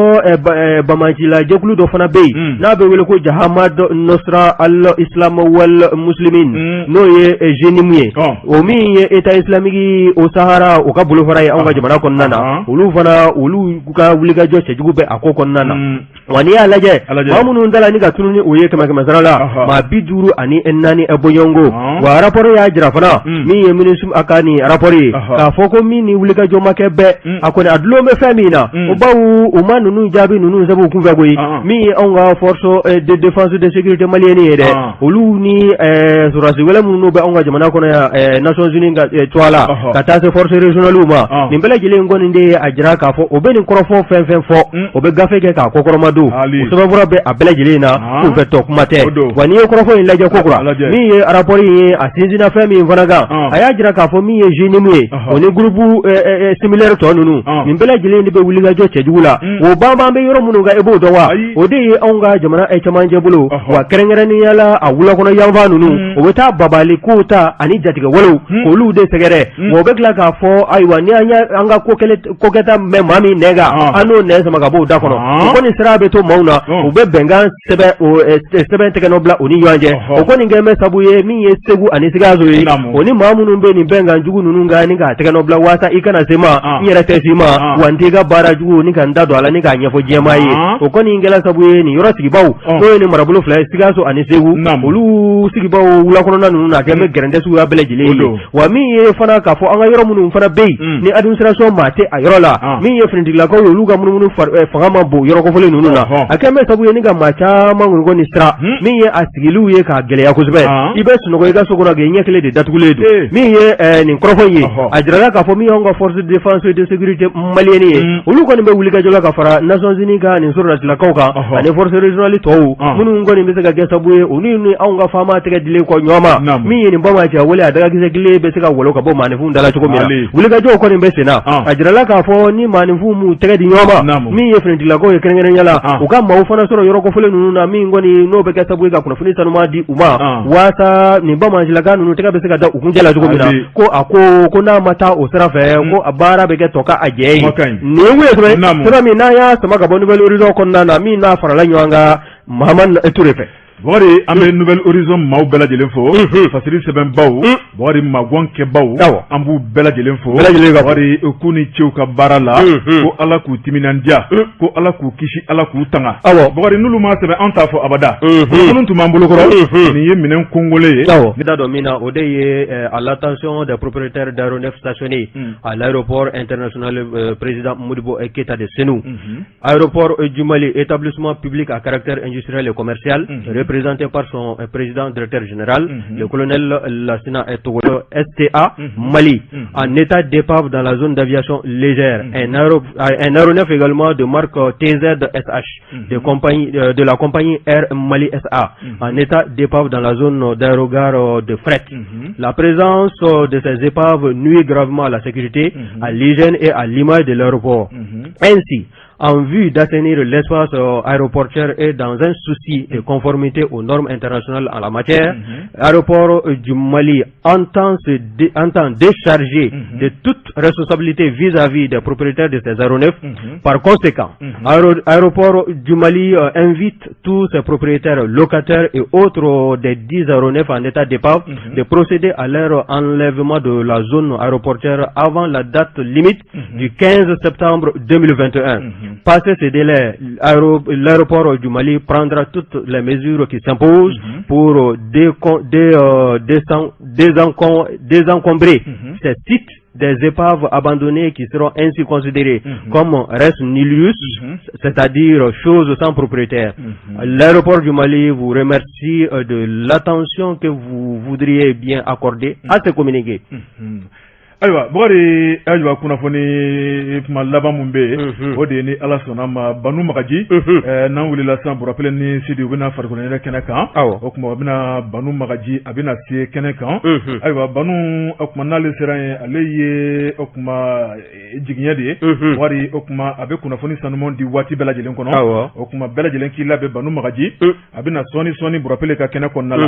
Bamancila jɛkulu dɔ fana bɛ yen n'a bɛ wele ko Jahamad Nusra al-Islam wal Muslimin n'o ye GENIM ye o min ye État islamique o Sahara o ka bolofara ye anw ka jamana kɔnɔna na olu fana olu ka wulikajɔ cɛjugu bɛ a ko kɔnɔna na wa n'i y'a lajɛ maa minnu dala ni ka tunu ni o ye 100 sarala maa 54 bɔɲɔngo wa rapport y'a jira fana min ye MINUSMA ka ni rapport ye k'a fɔ ko min ni wulikajɔ ma kɛ bɛɛ a kɔni a dulon bɛ fɛn min na o bawu u ma ninnu jaabi ninnu sabu kunfɛ koyi min ye anw ka force de défense de sécurité malienne ye dɛ olu ni sɔrɔdasi wɛlɛ minnu bɛ anw ka jamana kɔnɔ yan Nations Unies ka to a la ka taa se force régionale ma nin bɛɛ lajɛlen kɔni de a jira k'a fɔ o bɛ nin kɔrɔfɔ fɛn fɔ o bɛ gafe kɛ k'a kɔkɔrɔma don o sɛbɛnfura bɛ a bɛɛ lajɛlen na k'u fɛ tɔ kuma tɛ wa n'i ye kɔrɔfɔ in lajɛ kokura min ye rapport ye a sinzina fɛn min fana kan a y'a jira k'a fɔ min ye génimu ye o ni groupe similaire tɔ ninnu nin bɛɛ lajɛlen de bɛ wuli ka jɔ cɛjugu la o banban bɛ yɔrɔ minnu kan i b'o dɔn wa o de ye anw ka jamana cɛmancɛ bolo wa kɛrɛnkɛrɛnnenya la a wulakɔnɔ yanfan ninnu o bɛ taa babali kow ta ani jatigɛ walew k'olu de sɛgɛrɛ wa o bɛ tila k'a fɔ ayiwa ni an ka kokɛta mɛn maa min nɛ kan an n'o nɛ sama ka bɔ o da kɔnɔ o kɔni sira bɛ to maaw na u bɛ bɛnkan sɛbɛn tɛgɛnɔ bila u ni ɲɔgɔn cɛ o kɔni kɛlen bɛ sabu ye min ye Segu ani Sikaso ye o ni maa minnu bɛ nin bɛnkan jugu ninnu kan ni k'a tɛgɛnɔ bila waasa i kana se ma n yɛrɛ tɛ se ma wa n t'i ka baara jugu ni ka n da don a la ni k'a ɲɛfɔ diɲɛmaa ye o kɔni kɛla sabu ye nin yɔrɔ sigibaw n'o ye nin marabolo fila ye Sikaso ani Segu olu sigibaw wulakɔnɔna ninnu na kɛlen bɛ gɛrɛntɛ suguya bɛɛ lajɛlen ye wa min ye fana k'a fɔ an ka yɔrɔ minnu fana bɛ yen ni administration maa tɛ a yɔrɔ la min ye finitigilakaw ye olu ka munumunu fanga ma bon yɔrɔ kɔfɔlen ninnu na a kɛlen bɛ sabu ye ni ka maa caman ŋɔnigɔ ni sira min ye a sigiliw ye k'a gɛlɛya kosɛbɛ i bɛ sunɔgɔ i ka so kɔnɔ k'i ɲɛ kelen de datugulen don min ye nin kɔrɔfɔ ye a jirala k'a fɔ min y'anw ka force de défense et de sécurité malienne ye olu kɔni bɛ wuli ka jɔ la ka fara Nations Unies ka nin sɔrɔdatilakaw kan ani force régionale tɔw minnu kɔni bɛ se ka kɛ sabu ye olu ni anw ka faama tɛgɛ dilen kɔ ɲɔgɔn ma min ye nin bama cɛ wale a dagakisɛ kelen bɛ se ka walo ka bɔ maaninfinw dala cogo min na wuli ka jɔw kɔni bɛ senna a jirala k'a fɔ ni maaninfinw m'u tɛgɛ di ɲɔgɔn ma min ye finitigilakaw ye kɛrɛnkɛrɛnnenya la u ka maaw fana sɔrɔ yɔrɔ kɔfɔlen ninnu na min kɔni n'o bɛ kɛ sabu ye ka kunnafoni sanuma di u ma waasa nin bamanansilaka ninnu tɛgɛ bɛ se ka da u kun jɛla cogo min na ko n'a ma taa o sira fɛ ko a baara bɛ kɛ tɔ ka a jɛ ye nin ye mun ye sira min n'a y'a sama ka bɔ Nouvelle Horizon kɔnɔna na min n'a farala ɲɔgɔn kan Mahamani Touré fɛ Bɔgɔri an bɛ Nouvelle Horizon maaw bɛɛ lajɛlen fo fasiri sɛbɛnbaw Bɔgɔri magɔnkɛbaw an b'u bɛɛ lajɛlen fo Bɔgɔri k'u ni cɛw ka baara la ko Ala k'u timinandiya ko Ala k'u kisi Ala k'u tanga Bɔgɔri n'olu ma sɛbɛn an t'a fɔ abada minnu tun b'an bolokɔrɔ nin ye minɛn kongolen ye ne t'a dɔn min na o de ye à l'attention des propriétaires d'aéronefs stationnés à l'aéroport international président Modibo Keïta de Sénou aéroport du Mali établissement public à caractère industriel et commercial représenté par son président directeur général, le colonel Lassina Etogolo, STA, Mali, en état d'épave dans la zone d'aviation légère. Un aéronef également de marque TZSH, de la compagnie Air Mali SA, en état d'épave dans la zone d'aérogare de fret. La présence de ces épaves nuit gravement à la sécurité, à l'hygiène et à l'image de l'aéroport. Ainsi, en vue d'assainir l'espace aéroportuaire et dans un souci de conformité aux normes internationales en la matière, l'aéroport du Mali entend décharger de toute responsabilité vis-à-vis des propriétaires de ces aéronefs. Par conséquent, l'aéroport du Mali invite tous ses propriétaires, locataires et autres des 10 aéronefs en état d'épave de procéder à leur enlèvement de la zone aéroportuaire avant la date limite du 15 septembre 2021. Passé ce délai, l'aéroport du Mali prendra toutes les mesures qui s'imposent pour désencombrer ces sites des épaves abandonnées qui seront ainsi considérées comme res nullius, c'est-à-dire choses sans propriétaire. L'aéroport du Mali vous remercie de l'attention que vous voudriez bien accorder à ce communiqué. Ayiwa Bɔgɔri ayiwa kunnafoni kuma laban mun bɛ yen o de ye ni Ala sɔnna ma Banu Magaji n'an wulila sisan Burapɛlɛ ni Sidi u bɛna farikolo ɲɛnajɛ kɛnɛ kan o tuma u bɛna Banu Magaji a bɛna se kɛnɛ kan ayiwa Banu o tuma n'ale sera yen ale ye o tuma jigiɲɛ de ye Bɔgɔri o tuma a bɛ kunnafoni sanumanw di waati bɛɛ lajɛlen kɔnɔ o tuma bɛɛ lajɛlen k'i labɛn Banu Magaji a bɛna sɔɔni Burapɛlɛ ka kɛnɛ kɔnɔna la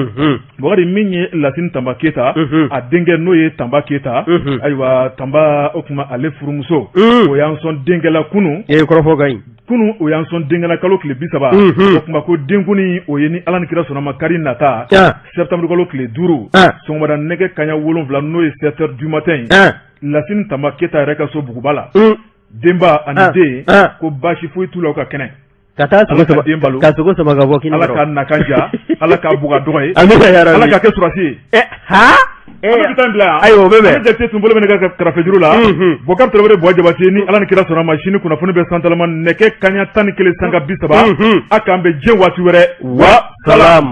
Bɔgɔri min ye Lasine Tamba Keita a denkɛ n'o ye Tamba Keita ayiwa Tamba o tuma ale furumuso o y'an sɔn denkɛla kunu kunu o y'an sɔn denkɛla kalo tile 30 o tuma ko denkuni o ye ni Ala ni kira sɔnna ma kari nata septembre kalo tile 5 sɔgɔmada nɛgɛ kaɲa 7 n'o ye 7h du matin Lasine Tamba Keita yɛrɛ ka so Buguba la denba ani den ko baasi foyi t'u la u ka kɛnɛ ka sogo sama ka bɔ kini Ala ka nakanja Ala ka buga dɔgɔ ye Ala ka kɛ surasi ye Ala ka bila ayo bebe jate tun bolo bɛ ne ka karafe juru la Bokar Traoré Buwa Jabate ni Ala ni kira sɔnna ma sini kunnafoni bɛ santalama nɛgɛ kaɲa 11 sanga 30 a k'an bɛ diɲɛ waati wɛrɛ wa salam.